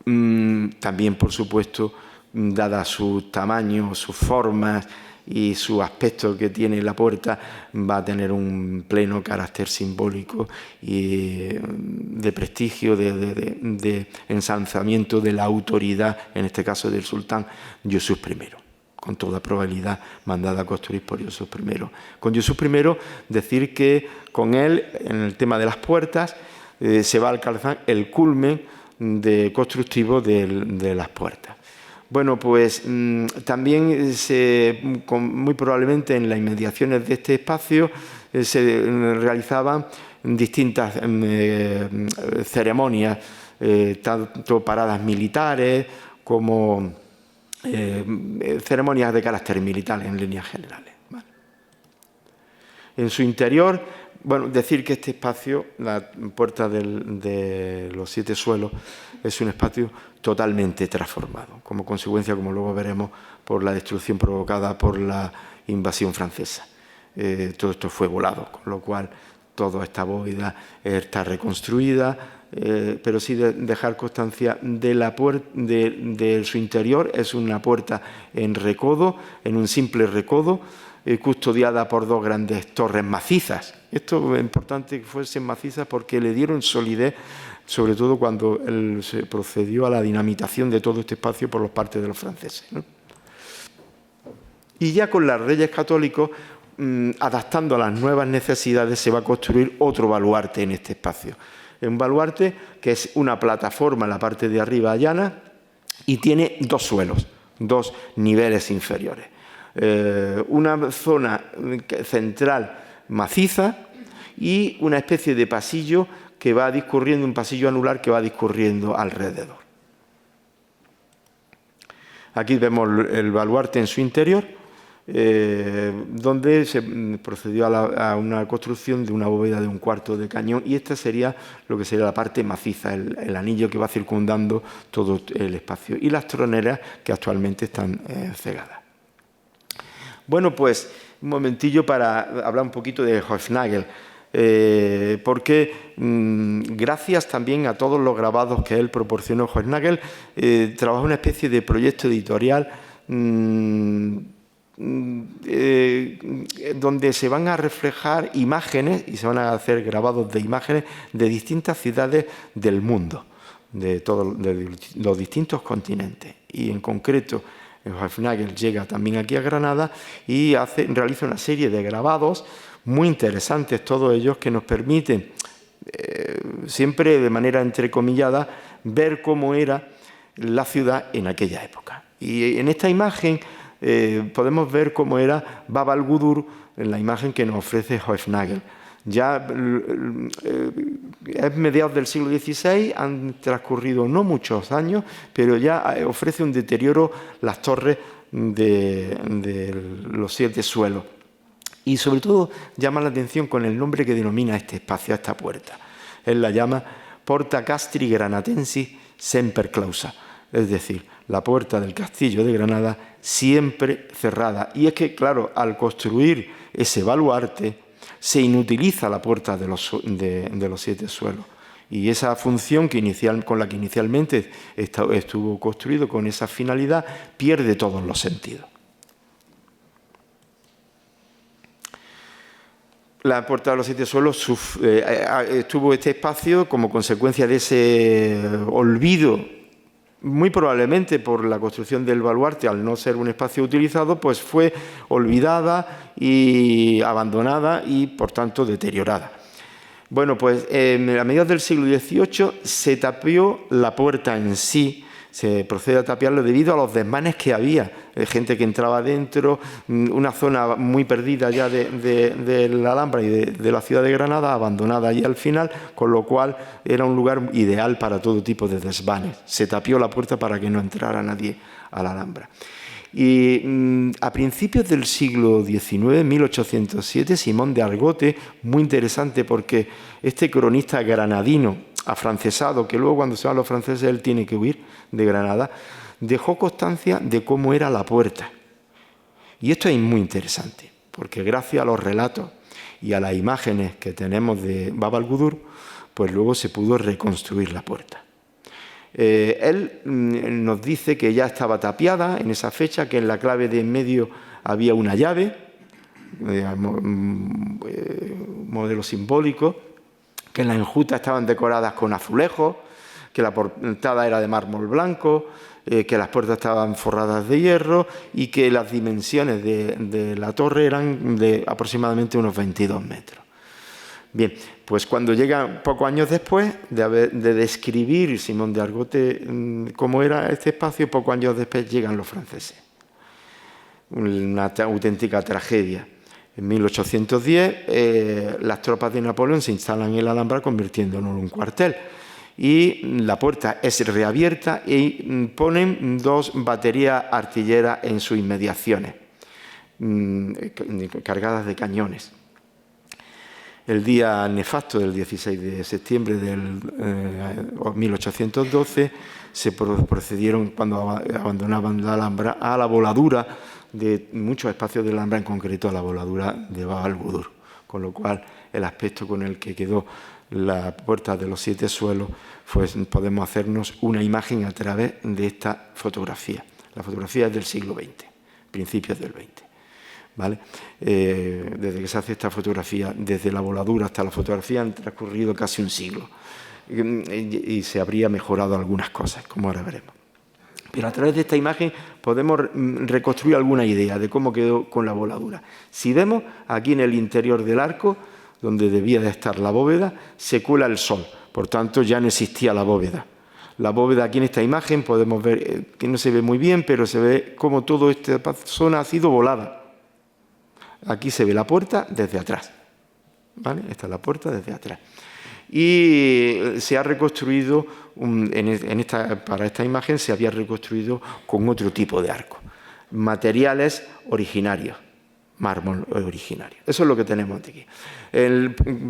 Speaker 2: también, por supuesto, dada su tamaño, sus formas y su aspecto que tiene la puerta, va a tener un pleno carácter simbólico y de prestigio, de ensalzamiento de la autoridad, en este caso del sultán Yusuf I, con toda probabilidad mandada a construir por Yusuf I. Con Yusuf I, decir que con él, en el tema de las puertas, se va a alcanzar el culmen constructivo de las puertas. Bueno, pues también muy probablemente en las inmediaciones de este espacio se realizaban distintas ceremonias, tanto paradas militares como ceremonias de carácter militar en líneas generales, ¿vale? En su interior, bueno, decir que este espacio, la Puerta de los Siete Suelos, es un espacio totalmente transformado, como consecuencia, como luego veremos, por la destrucción provocada por la invasión francesa. Todo esto fue volado, con lo cual toda esta bóveda está reconstruida, pero sí dejar constancia de su interior. Es una puerta en recodo, en un simple recodo, custodiada por dos grandes torres macizas. Esto es importante que fuesen macizas porque le dieron solidez, sobre todo cuando se procedió a la dinamitación de todo este espacio por parte de los franceses, ¿no? Y ya con los Reyes Católicos, adaptando a las nuevas necesidades, se va a construir otro baluarte en este espacio. Un baluarte que es una plataforma en la parte de arriba llana y tiene dos suelos, dos niveles inferiores. Una zona central maciza y una especie de pasillo que va discurriendo, un pasillo anular que va discurriendo alrededor. Aquí vemos el baluarte en su interior, donde se procedió a una construcción de una bóveda de un cuarto de cañón, y esta sería lo que sería la parte maciza, el anillo que va circundando todo el espacio, y las troneras que actualmente están cegadas. Bueno, pues un momentillo para hablar un poquito de Hoefnagel, porque gracias también a todos los grabados que él proporcionó, Hoefnagel trabajó una especie de proyecto editorial donde se van a reflejar imágenes y se van a hacer grabados de imágenes de distintas ciudades del mundo, de los distintos continentes. Y en concreto, Hoefnagel llega también aquí a Granada y realiza una serie de grabados muy interesantes, todos ellos, que nos permiten, siempre de manera entrecomillada, ver cómo era la ciudad en aquella época. Y en esta imagen podemos ver cómo era Bab al-Gudur, en la imagen que nos ofrece Hoefnagel. Ya es mediados del siglo XVI, han transcurrido no muchos años, pero ya ofrece un deterioro las torres de los 7 suelos. Y sobre todo llama la atención con el nombre que denomina este espacio, a esta puerta. Él la llama Porta Castri Granatensis Semper Clausa, es decir, la puerta del castillo de Granada siempre cerrada. Y es que, claro, al construir ese baluarte, se inutiliza la puerta de los 7 suelos. Y esa función con la que inicialmente estuvo construido, con esa finalidad, pierde todos los sentidos. La puerta de los 7 suelos tuvo este espacio como consecuencia de ese olvido, muy probablemente por la construcción del baluarte, al no ser un espacio utilizado, pues fue olvidada y abandonada y, por tanto, deteriorada. Bueno, pues a mediados del siglo XVIII se tapió la puerta en sí, se procede a tapiarlo debido a los desmanes que había, gente que entraba dentro, una zona muy perdida ya de la Alhambra y de la ciudad de Granada, abandonada allí al final, con lo cual era un lugar ideal para todo tipo de desvanes. Se tapió la puerta para que no entrara nadie a la Alhambra. Y a principios del siglo XIX, 1807, Simón de Argote, muy interesante porque este cronista granadino, afrancesado, que luego cuando se van los franceses él tiene que huir de Granada, dejó constancia de cómo era la puerta. Y esto es muy interesante, porque gracias a los relatos y a las imágenes que tenemos de Bab al-Gudur, pues luego se pudo reconstruir la puerta. Él nos dice que ya estaba tapiada en esa fecha, que en la clave de en medio había una llave, modelo simbólico, que las enjutas estaban decoradas con azulejos, que la portada era de mármol blanco, que las puertas estaban forradas de hierro y que las dimensiones de la torre eran de aproximadamente unos 22 metros. Bien, pues cuando llega pocos años después de describir Simón de Argote cómo era este espacio, pocos años después llegan los franceses. Una auténtica tragedia. En 1810 las tropas de Napoleón se instalan en la Alhambra convirtiéndolo en un cuartel y la puerta es reabierta y ponen 2 baterías artilleras en sus inmediaciones cargadas de cañones. El día nefasto del 16 de septiembre del 1812 se procedieron, cuando abandonaban la Alhambra, a la voladura de muchos espacios de la Alhambra, en concreto a la voladura de Bab al-Gudur, con lo cual el aspecto con el que quedó la puerta de los 7 suelos, pues podemos hacernos una imagen a través de esta fotografía. La fotografía es del siglo XX, principios del XX. ¿Vale? Desde que se hace esta fotografía, desde la voladura hasta la fotografía, han transcurrido casi un siglo. Y se habría mejorado algunas cosas, como ahora veremos. Pero a través de esta imagen podemos reconstruir alguna idea de cómo quedó con la voladura. Si vemos aquí en el interior del arco, donde debía de estar la bóveda, se cuela el sol. Por tanto, ya no existía la bóveda. La bóveda aquí en esta imagen podemos ver que no se ve muy bien, pero se ve cómo toda esta zona ha sido volada. Aquí se ve la puerta desde atrás. ¿Vale? Esta es la puerta desde atrás. Y se ha reconstruido, para esta imagen se había reconstruido con otro tipo de arco. Materiales originarios, mármol originario. Eso es lo que tenemos aquí.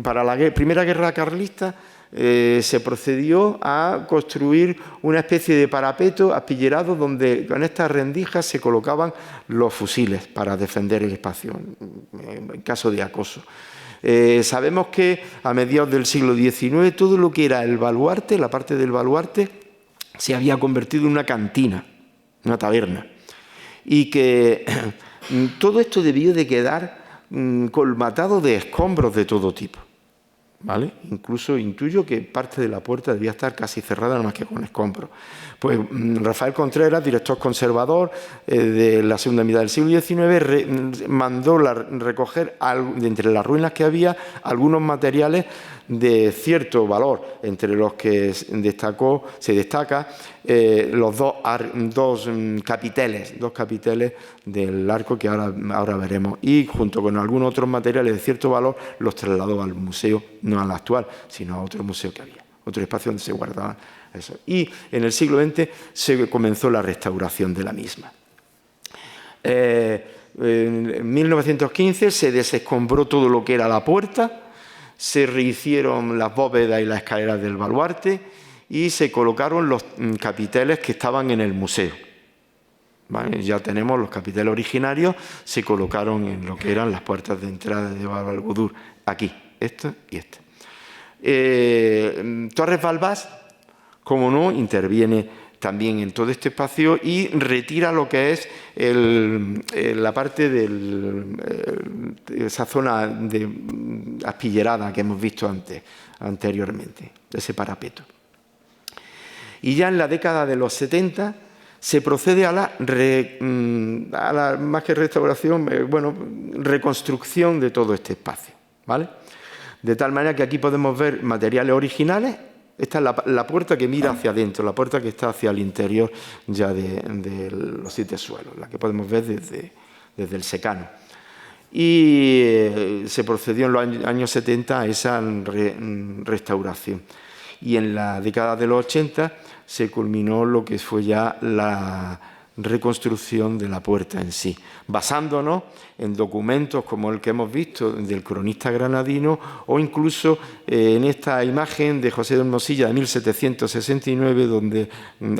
Speaker 2: Para la Primera Guerra Carlista se procedió a construir una especie de parapeto aspillerado donde con estas rendijas se colocaban los fusiles para defender el espacio en caso de acoso. Sabemos que a mediados del siglo XIX todo lo que era el baluarte, la parte del baluarte, se había convertido en una cantina, una taberna, y que todo esto debió de quedar colmatado de escombros de todo tipo. ¿Vale? Incluso intuyo que parte de la puerta debía estar casi cerrada, nada más que con escombros. Pues Rafael Contreras, director conservador de la segunda mitad del siglo XIX, mandó recoger de entre las ruinas que había algunos materiales de cierto valor, entre los que se destaca los dos capiteles del arco que ahora veremos, y junto con algunos otros materiales de cierto valor los trasladó al museo, no al actual, sino a otro museo que había, otro espacio donde se guardaban eso. Y en el siglo XX se comenzó la restauración de la misma. En 1915 se desescombró todo lo que era la puerta, se rehicieron las bóvedas y las escaleras del baluarte y se colocaron los capiteles que estaban en el museo. ¿Vale? Ya tenemos los capiteles originarios, se colocaron en lo que eran las puertas de entrada de Bab al-Budur, aquí, esta y esta. Torres Balbás, como no, interviene también en todo este espacio y retira lo que es la parte de esa zona aspillerada que hemos visto anteriormente, de ese parapeto. Y ya en la década de los 70 se procede a la más que restauración, reconstrucción de todo este espacio, ¿vale? De tal manera que aquí podemos ver materiales originales. Esta es la puerta que mira hacia adentro, la puerta que está hacia el interior ya de los 7 suelos, la que podemos ver desde el secano. Y se procedió en los años 70 a esa restauración. Y en la década de los 80 se culminó lo que fue ya la reconstrucción de la puerta en sí, basándonos en documentos como el que hemos visto del cronista granadino o incluso en esta imagen de José de Hermosilla de 1769, donde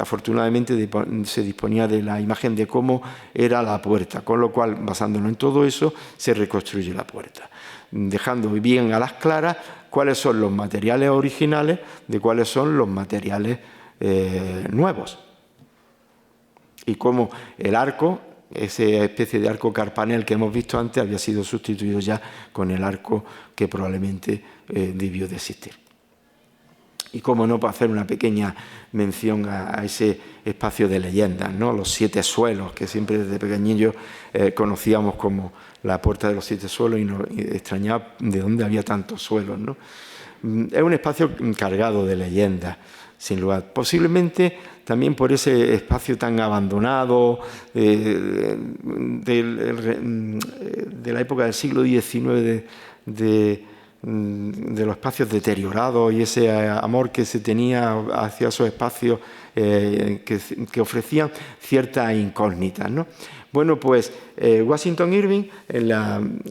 Speaker 2: afortunadamente se disponía de la imagen de cómo era la puerta, con lo cual, basándonos en todo eso, se reconstruye la puerta, dejando bien a las claras cuáles son los materiales originales de cuáles son los materiales nuevos. Y cómo el arco, esa especie de arco carpanel que hemos visto antes, había sido sustituido ya con el arco que probablemente debió de existir. Y cómo no, para hacer una pequeña mención a ese espacio de leyendas, ¿no? Los 7 suelos, que siempre desde pequeñillos conocíamos como la puerta de los 7 suelos y nos extrañaba de dónde había tantos suelos, ¿no? Es un espacio cargado de leyendas, sin lugar. Posiblemente también por ese espacio tan abandonado de la época del siglo XIX, de los espacios deteriorados y ese amor que se tenía hacia esos espacios que ofrecían ciertas incógnitas, ¿no? Bueno, pues Washington Irving,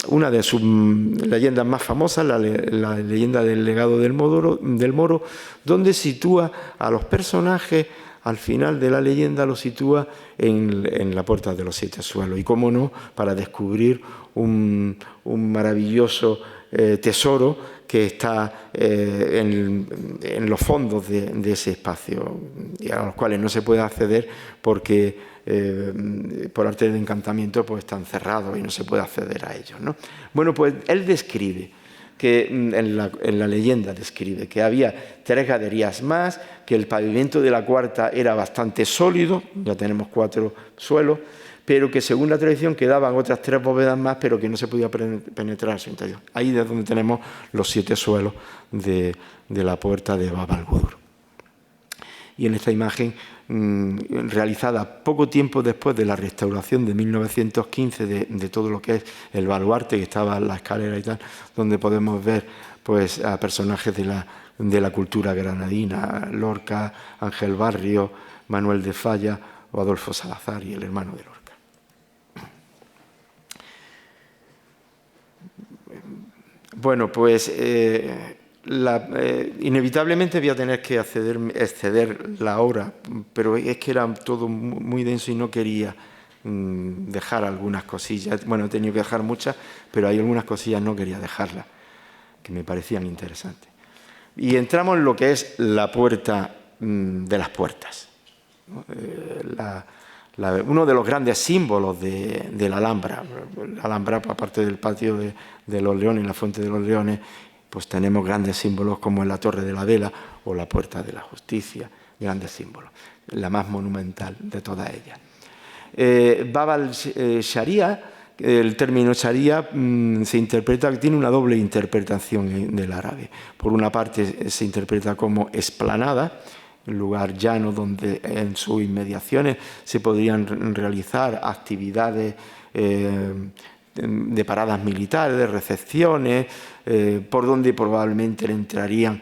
Speaker 2: una de sus leyendas más famosas, la leyenda del legado del Moro, donde sitúa a los personajes, al final de la leyenda lo sitúa en la puerta de los 7 suelos. Y cómo no, para descubrir un maravilloso tesoro que está en los fondos de ese espacio, y a los cuales no se puede acceder porque por arte de encantamiento pues están cerrados y no se puede acceder a ellos, ¿no? Bueno, pues él describe que en la leyenda describe que había 3 galerías más, que el pavimento de la cuarta era bastante sólido, ya tenemos 4 suelos, pero que según la tradición quedaban otras 3 bóvedas más, pero que no se podía penetrar a su interior. Ahí es donde tenemos los 7 suelos de la puerta de Bab al-Budur. Y en esta imagen, realizada poco tiempo después de la restauración de 1915 de todo lo que es el baluarte, que estaba en la escalera y tal, donde podemos ver pues, a personajes de la cultura granadina, Lorca, Ángel Barrio, Manuel de Falla o Adolfo Salazar y el hermano de Lorca. Bueno, pues inevitablemente voy a tener que exceder la hora, pero es que era todo muy denso y no quería dejar algunas cosillas. Bueno, he tenido que dejar muchas, pero hay algunas cosillas no quería dejarlas, que me parecían interesantes. Y entramos en lo que es la puerta de las puertas. Uno de los grandes símbolos de la Alhambra. La Alhambra, aparte del patio de los Leones, la Fuente de los Leones, pues tenemos grandes símbolos como la Torre de la Vela o la Puerta de la Justicia, grandes símbolos, la más monumental de todas ellas. Bab al-Sharia, el término Sharia se interpreta, tiene una doble interpretación del árabe. Por una parte se interpreta como esplanada, un lugar llano donde en sus inmediaciones se podrían realizar actividades de paradas militares, de recepciones, por donde probablemente entrarían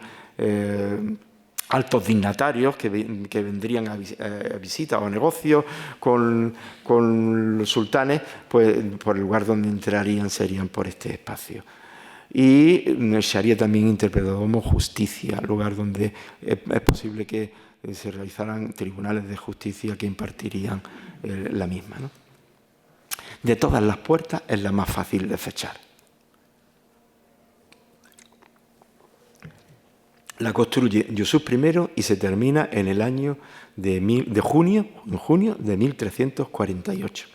Speaker 2: altos dignatarios que vendrían a visitas o a negocios con los sultanes, pues por el lugar donde entrarían serían por este espacio. Y el Sharia también interpretado como justicia, lugar donde es posible que se realizaran tribunales de justicia que impartirían la misma, ¿no? De todas las puertas es la más fácil de fechar. La construye Yusuf I y se termina en el año de junio de 1348.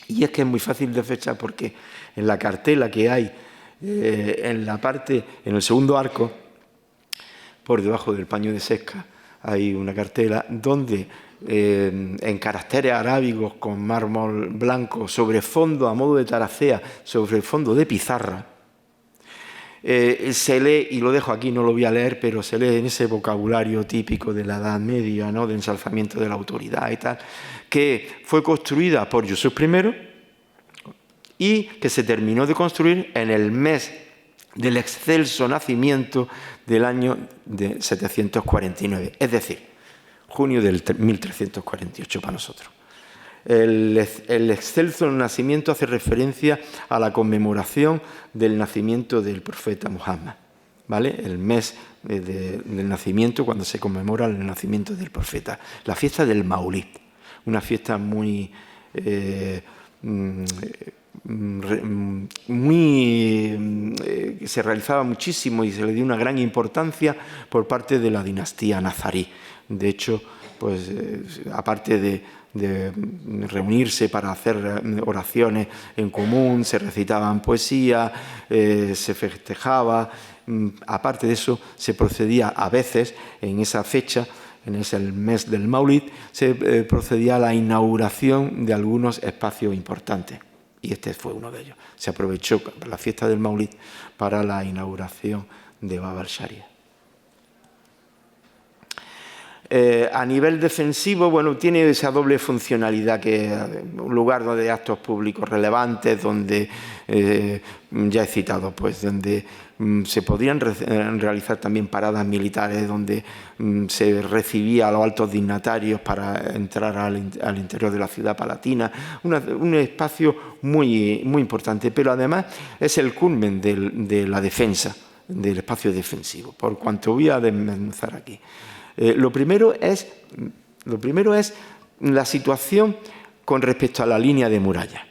Speaker 2: Y es que es muy fácil de fechar porque en la cartela que hay en el segundo arco, por debajo del paño de Sesca, hay una cartela donde en caracteres arábigos con mármol blanco sobre fondo a modo de taracea, sobre el fondo de pizarra, se lee, y lo dejo aquí, no lo voy a leer, pero se lee en ese vocabulario típico de la Edad Media, ¿no?, de ensalzamiento de la autoridad y tal, que fue construida por Yusuf I y que se terminó de construir en el mes del excelso nacimiento del año de 749, es decir, junio del 1348 para nosotros. El excelso nacimiento hace referencia a la conmemoración del nacimiento del profeta Muhammad, ¿vale? El mes del nacimiento, cuando se conmemora el nacimiento del profeta. La fiesta del Maulid, una fiesta muy se realizaba muchísimo y se le dio una gran importancia por parte de la dinastía nazarí. De hecho, pues aparte de reunirse para hacer oraciones en común, se recitaban poesía, se festejaba. Aparte de eso, se procedía a veces en esa fecha, en ese mes del Maulid, se procedía a la inauguración de algunos espacios importantes. Y este fue uno de ellos. Se aprovechó la fiesta del Maulid para la inauguración de Bab al-Sharia. A nivel defensivo, bueno, tiene esa doble funcionalidad, que es un lugar donde hay actos públicos relevantes, donde ya he citado, pues donde se podían realizar también paradas militares, donde se recibía a los altos dignatarios para entrar al interior de la ciudad palatina, un espacio muy, muy importante, pero además es el culmen de la defensa, del espacio defensivo, por cuanto voy a desmenuzar aquí. Lo primero es la situación con respecto a la línea de muralla.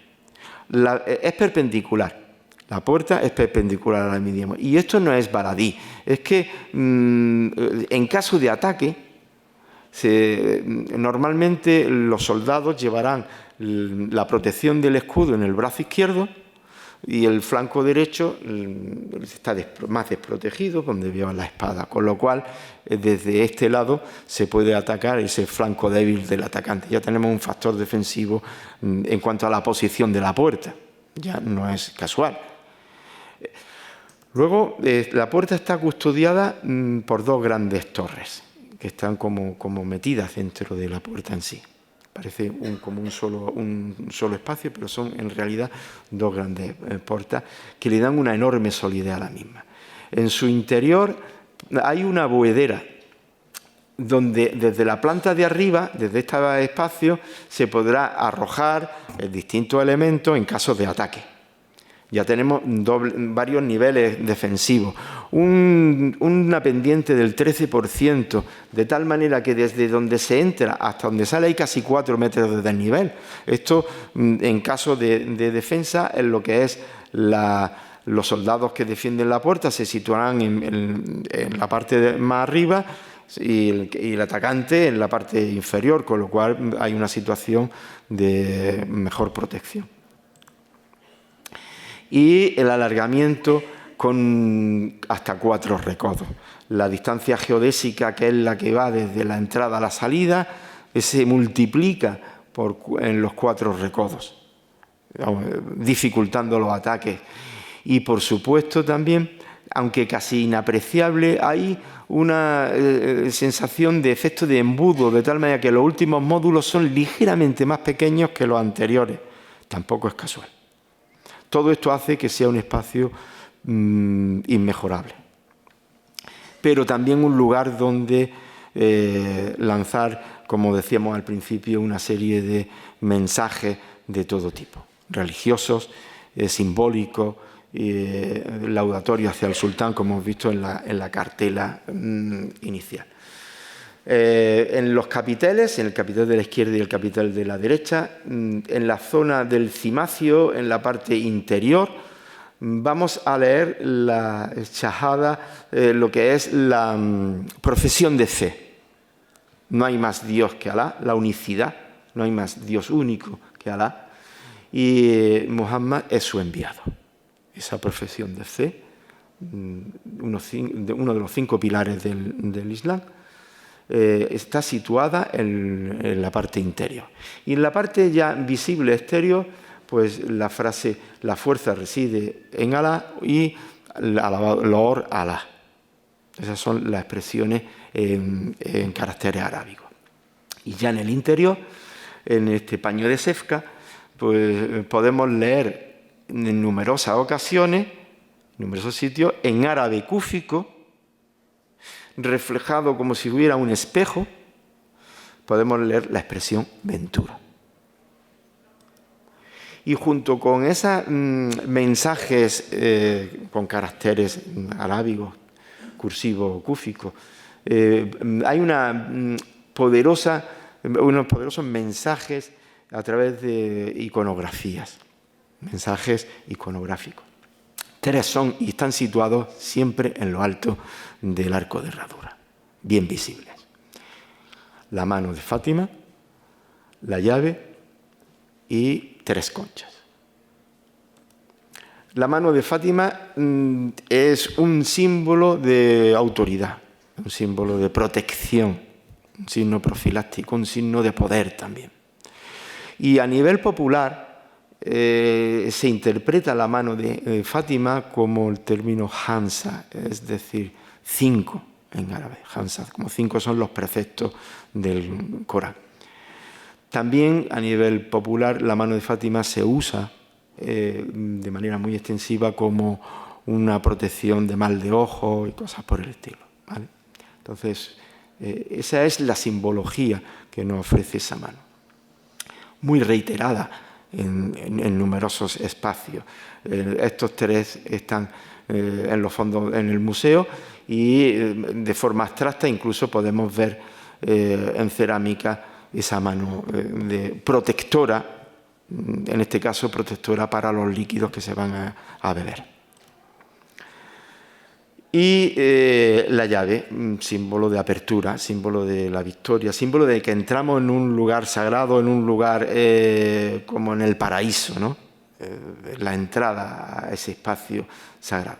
Speaker 2: Es perpendicular. La puerta es perpendicular a la misma. Y esto no es baladí. Es que en caso de ataque, normalmente los soldados llevarán la protección del escudo en el brazo izquierdo y el flanco derecho está más desprotegido, donde llevan la espada. Con lo cual, desde este lado se puede atacar ese flanco débil del atacante. Ya tenemos un factor defensivo en cuanto a la posición de la puerta. Ya no es casual. Luego, la puerta está custodiada por dos grandes torres que están como metidas dentro de la puerta en sí. Parece como un solo espacio, pero son en realidad dos grandes puertas que le dan una enorme solidez a la misma. En su interior hay una buhedera donde desde la planta de arriba, desde este espacio, se podrá arrojar distintos elementos en caso de ataque. Ya tenemos varios niveles defensivos. Una pendiente del 13%, de tal manera que desde donde se entra hasta donde sale hay casi 4 metros de desnivel. Esto, en caso de defensa, en lo que es los soldados que defienden la puerta se situarán en la parte más arriba y el atacante en la parte inferior, con lo cual hay una situación de mejor protección. Y el alargamiento con hasta 4 recodos. La distancia geodésica, que es la que va desde la entrada a la salida, se multiplica en los 4 recodos, dificultando los ataques. Y por supuesto también, aunque casi inapreciable, hay una sensación de efecto de embudo, de tal manera que los últimos módulos son ligeramente más pequeños que los anteriores. Tampoco es casual. Todo esto hace que sea un espacio inmejorable, pero también un lugar donde lanzar, como decíamos al principio, una serie de mensajes de todo tipo, religiosos, simbólicos, laudatorios hacia el sultán, como hemos visto en la cartela inicial. En los capiteles, en el capitel de la izquierda y el capitel de la derecha, en la zona del cimacio, en la parte interior, vamos a leer la shahada, lo que es la profesión de fe. No hay más Dios que Alá, la unicidad, no hay más Dios único que Alá, y Muhammad es su enviado. Esa profesión de fe, uno de los 5 pilares del Islam, está situada en la parte interior. Y en la parte ya visible exterior, pues la frase, la fuerza reside en Alá y Lor Alá. Esas son las expresiones en caracteres arábigos. Y ya en el interior, en este paño de Sefka, pues podemos leer en numerosas ocasiones, en numerosos sitios, en árabe cúfico, reflejado como si hubiera un espejo, podemos leer la expresión ventura. Y junto con esos mensajes con caracteres arábigos, cursivos o cúficos, hay unos poderosos mensajes a través de iconografías, mensajes iconográficos. 3 son y están situados siempre en lo alto del arco de herradura, bien visibles. La mano de Fátima, la llave y 3 conchas. La mano de Fátima es un símbolo de autoridad, un símbolo de protección, un signo profiláctico, un signo de poder también. Y a nivel popular, se interpreta la mano de Fátima como el término Hansa, es decir, 5 en árabe. Hansa, como 5 son los preceptos del Corán. También a nivel popular la mano de Fátima se usa de manera muy extensiva como una protección de mal de ojo y cosas por el estilo, ¿vale? Entonces, esa es la simbología que nos ofrece esa mano. Muy reiterada en numerosos espacios. Estos 3 están en los fondos en el museo y de forma abstracta incluso podemos ver en cerámica esa mano protectora en este caso protectora para los líquidos que se van a beber. Y la llave, símbolo de apertura, símbolo de la victoria, símbolo de que entramos en un lugar sagrado, en un lugar como en el paraíso, ¿no? La entrada a ese espacio sagrado.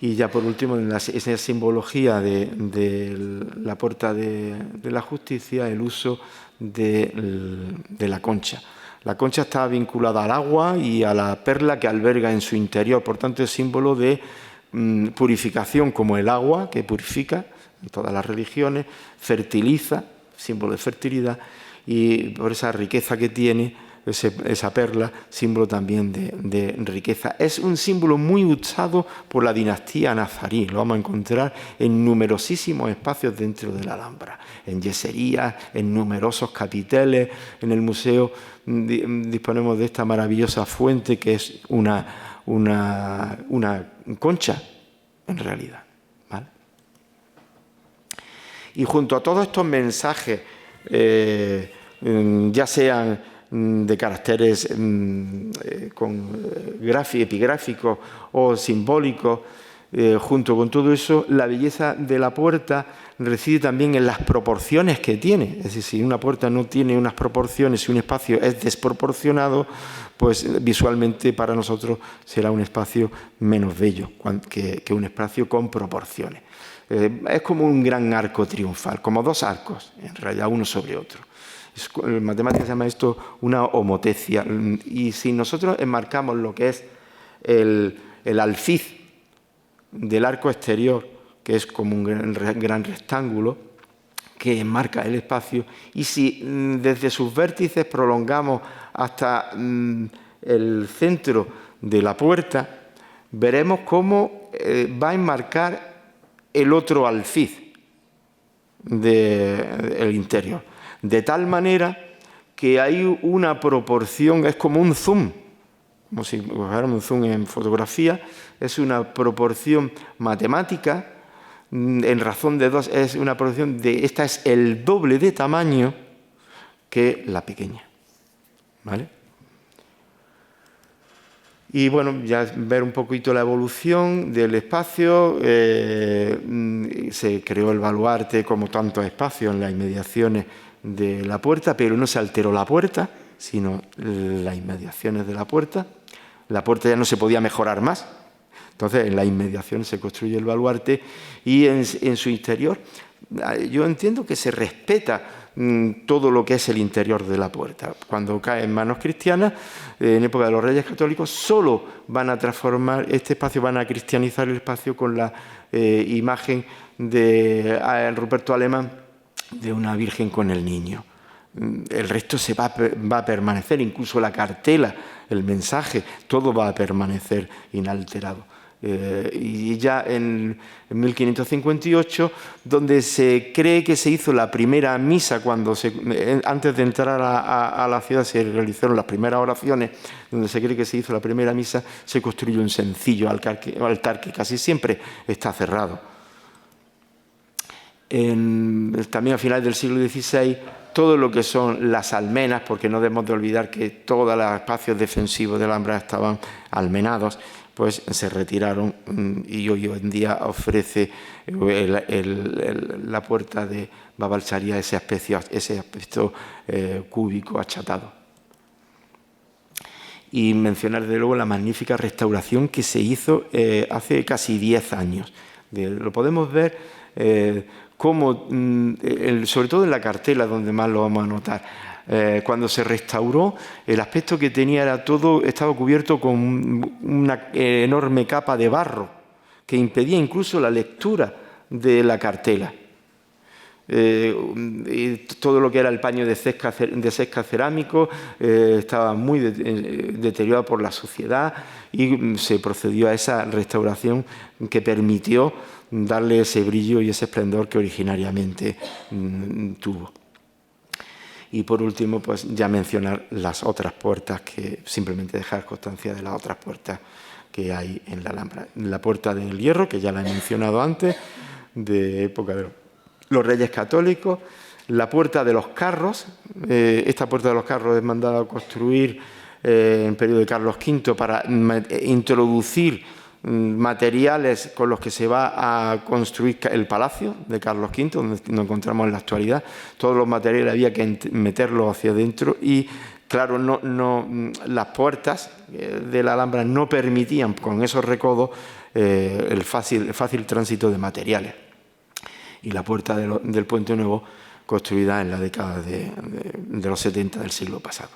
Speaker 2: Y ya por último, en esa simbología de la puerta de la justicia, el uso de la concha. La concha está vinculada al agua y a la perla que alberga en su interior, por tanto es símbolo de purificación, como el agua que purifica en todas las religiones, fertiliza, símbolo de fertilidad, y por esa riqueza que tiene, esa perla, símbolo también de riqueza. Es un símbolo muy usado por la dinastía nazarí, lo vamos a encontrar en numerosísimos espacios dentro de la Alhambra, en yeserías, en numerosos capiteles. En el museo disponemos de esta maravillosa fuente que es una concha, en realidad, ¿vale? Y junto a todos estos mensajes, ya sean de caracteres epigráficos o simbólicos, junto con todo eso, la belleza de la puerta reside también en las proporciones que tiene. Es decir, si una puerta no tiene unas proporciones, si un espacio es desproporcionado, pues visualmente para nosotros será un espacio menos bello que un espacio con proporciones. Es como un gran arco triunfal, como dos arcos, en realidad uno sobre otro. En matemáticas se llama esto una homotecia. Y si nosotros enmarcamos lo que es el alfiz del arco exterior, que es como un gran rectángulo que enmarca el espacio, y si desde sus vértices prolongamos hasta el centro de la puerta, veremos cómo va a enmarcar el otro alfiz del interior. De tal manera que hay una proporción, es como un zoom, como si fuéramos un zoom en fotografía, es una proporción matemática, en razón de 2, es una proporción de, esta es el doble de tamaño que la pequeña, ¿vale? Y bueno, ya ver un poquito la evolución del espacio. Se creó el baluarte como tantos espacios en las inmediaciones de la puerta, pero no se alteró la puerta, sino las inmediaciones de la puerta. La puerta ya no se podía mejorar más. Entonces, en las inmediaciones se construye el baluarte y en su interior yo entiendo que se respeta todo lo que es el interior de la puerta. Cuando cae en manos cristianas, en época de los Reyes Católicos, solo van a transformar este espacio, van a cristianizar el espacio con la imagen de Ruperto Alemán de una Virgen con el Niño. El resto se va a permanecer, incluso la cartela, el mensaje, todo va a permanecer inalterado. Y ya en 1558, donde se cree que se hizo la primera misa, antes de entrar a la ciudad se realizaron las primeras oraciones, donde se cree que se hizo la primera misa, se construyó un sencillo altar que casi siempre está cerrado. También a finales del siglo XVI, todo lo que son las almenas, porque no debemos de olvidar que todos los espacios defensivos de la Alhambra estaban almenados, pues se retiraron y hoy en día ofrece la puerta de Bab al-Sharia ese aspecto cúbico achatado. Y mencionar de luego la magnífica restauración que se hizo hace casi 10 años. Lo podemos ver como, sobre todo en la cartela, donde más lo vamos a notar. Cuando se restauró, el aspecto que tenía estaba cubierto con una enorme capa de barro que impedía incluso la lectura de la cartela. Y todo lo que era el paño de sesca cerámico estaba muy deteriorado por la suciedad y se procedió a esa restauración que permitió darle ese brillo y ese esplendor que originariamente tuvo. Y por último, pues ya mencionar las otras puertas, que simplemente dejar constancia de las otras puertas que hay en la Alhambra. La puerta del Hierro, que ya la he mencionado antes, de época de los Reyes Católicos, la Puerta de los Carros. Esta Puerta de los Carros es mandada a construir en el periodo de Carlos V para introducir materiales con los que se va a construir el Palacio de Carlos V, donde nos encontramos en la actualidad. Todos los materiales había que meterlos hacia adentro y, claro, las puertas de la Alhambra no permitían con esos recodos el fácil tránsito de materiales. Y la puerta del Puente Nuevo, construida en la década de los 70 del siglo pasado.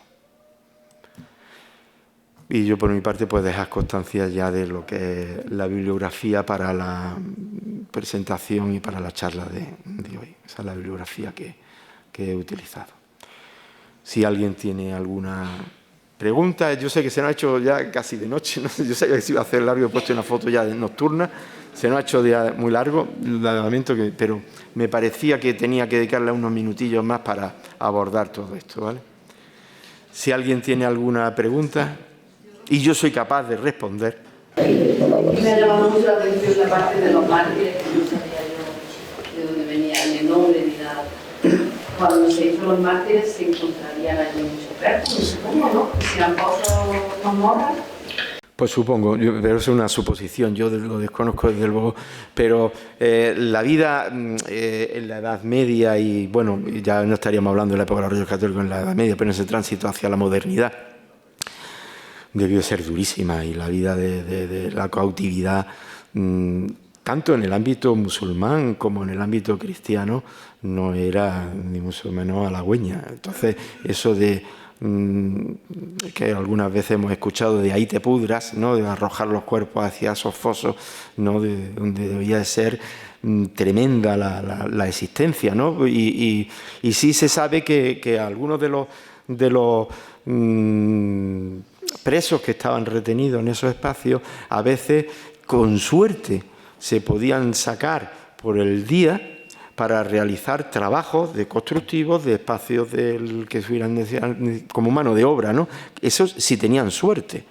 Speaker 2: Y yo, por mi parte, pues dejar constancia ya de lo que es la bibliografía para la presentación y para la charla de hoy. Esa es la bibliografía que he utilizado. Si alguien tiene alguna pregunta, yo sé que se nos ha hecho ya casi de noche, ¿no? Yo sabía que se iba a hacer largo, he puesto una foto ya nocturna, se nos ha hecho ya muy largo, lamento pero me parecía que tenía que dedicarle unos minutillos más para abordar todo esto, ¿vale? Si alguien tiene alguna pregunta, y yo soy capaz de responder.
Speaker 3: Me ha llamado mucho la atención la parte de los mártires, que no sabía yo de dónde venía ni el nombre ni nada. Cuando se hizo los mártires se encontrarían allí muchos perros, supongo, ¿no? Si eran pozos mazmorras.
Speaker 2: Pues supongo, pero es una suposición, yo lo desconozco desde luego, pero la vida en la Edad Media y, bueno, ya no estaríamos hablando de la época de los Reyes Católicos en la Edad Media, pero en ese tránsito hacia la modernidad debió ser durísima, y la vida de la cautividad, tanto en el ámbito musulmán como en el ámbito cristiano, no era ni mucho menos halagüeña. Entonces, eso de que algunas veces hemos escuchado de ahí te pudras, ¿no?, de arrojar los cuerpos hacia esos fosos, ¿no?, donde debía de ser tremenda la existencia, ¿no? Y sí se sabe que algunos de los presos que estaban retenidos en esos espacios, a veces, con suerte, se podían sacar por el día para realizar trabajos constructivos de espacios que estuvieran como mano de obra, ¿no? Esos sí tenían suerte.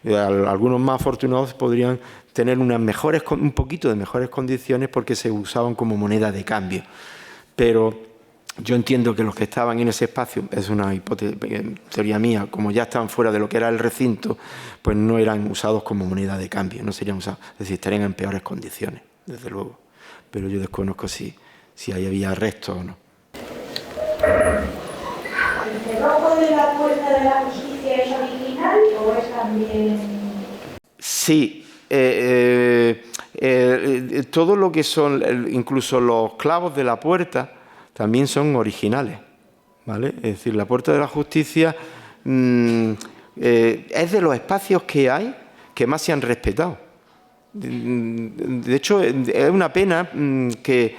Speaker 2: Algunos más afortunados podrían tener un poquito de mejores condiciones porque se usaban como moneda de cambio. Pero yo entiendo que los que estaban en ese espacio, es una teoría mía, como ya estaban fuera de lo que era el recinto, pues no eran usados como moneda de cambio, no serían usados, es decir, estarían en peores condiciones, desde luego. Pero yo desconozco si ahí había restos o no.
Speaker 4: ¿El cerrojo de la Puerta de la Justicia es original o es también...?
Speaker 2: Sí. Todo lo que son, incluso los clavos de la puerta, también son originales, ¿vale? Es decir, la Puerta de la Justicia es de los espacios que hay que más se han respetado. De hecho, es una pena que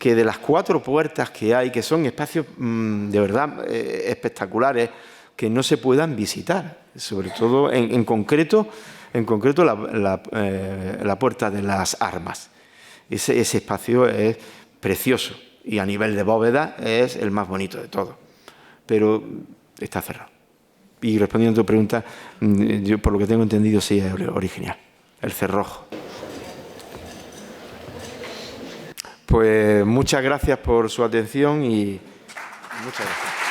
Speaker 2: de las 4 puertas que hay, que son espacios de verdad espectaculares, que no se puedan visitar. Sobre todo, en concreto la Puerta de las Armas. Ese espacio es precioso y a nivel de bóveda es el más bonito de todos, pero está cerrado. Y respondiendo a tu pregunta, yo por lo que tengo entendido sí es original, el cerrojo. Pues muchas gracias por su atención y muchas gracias.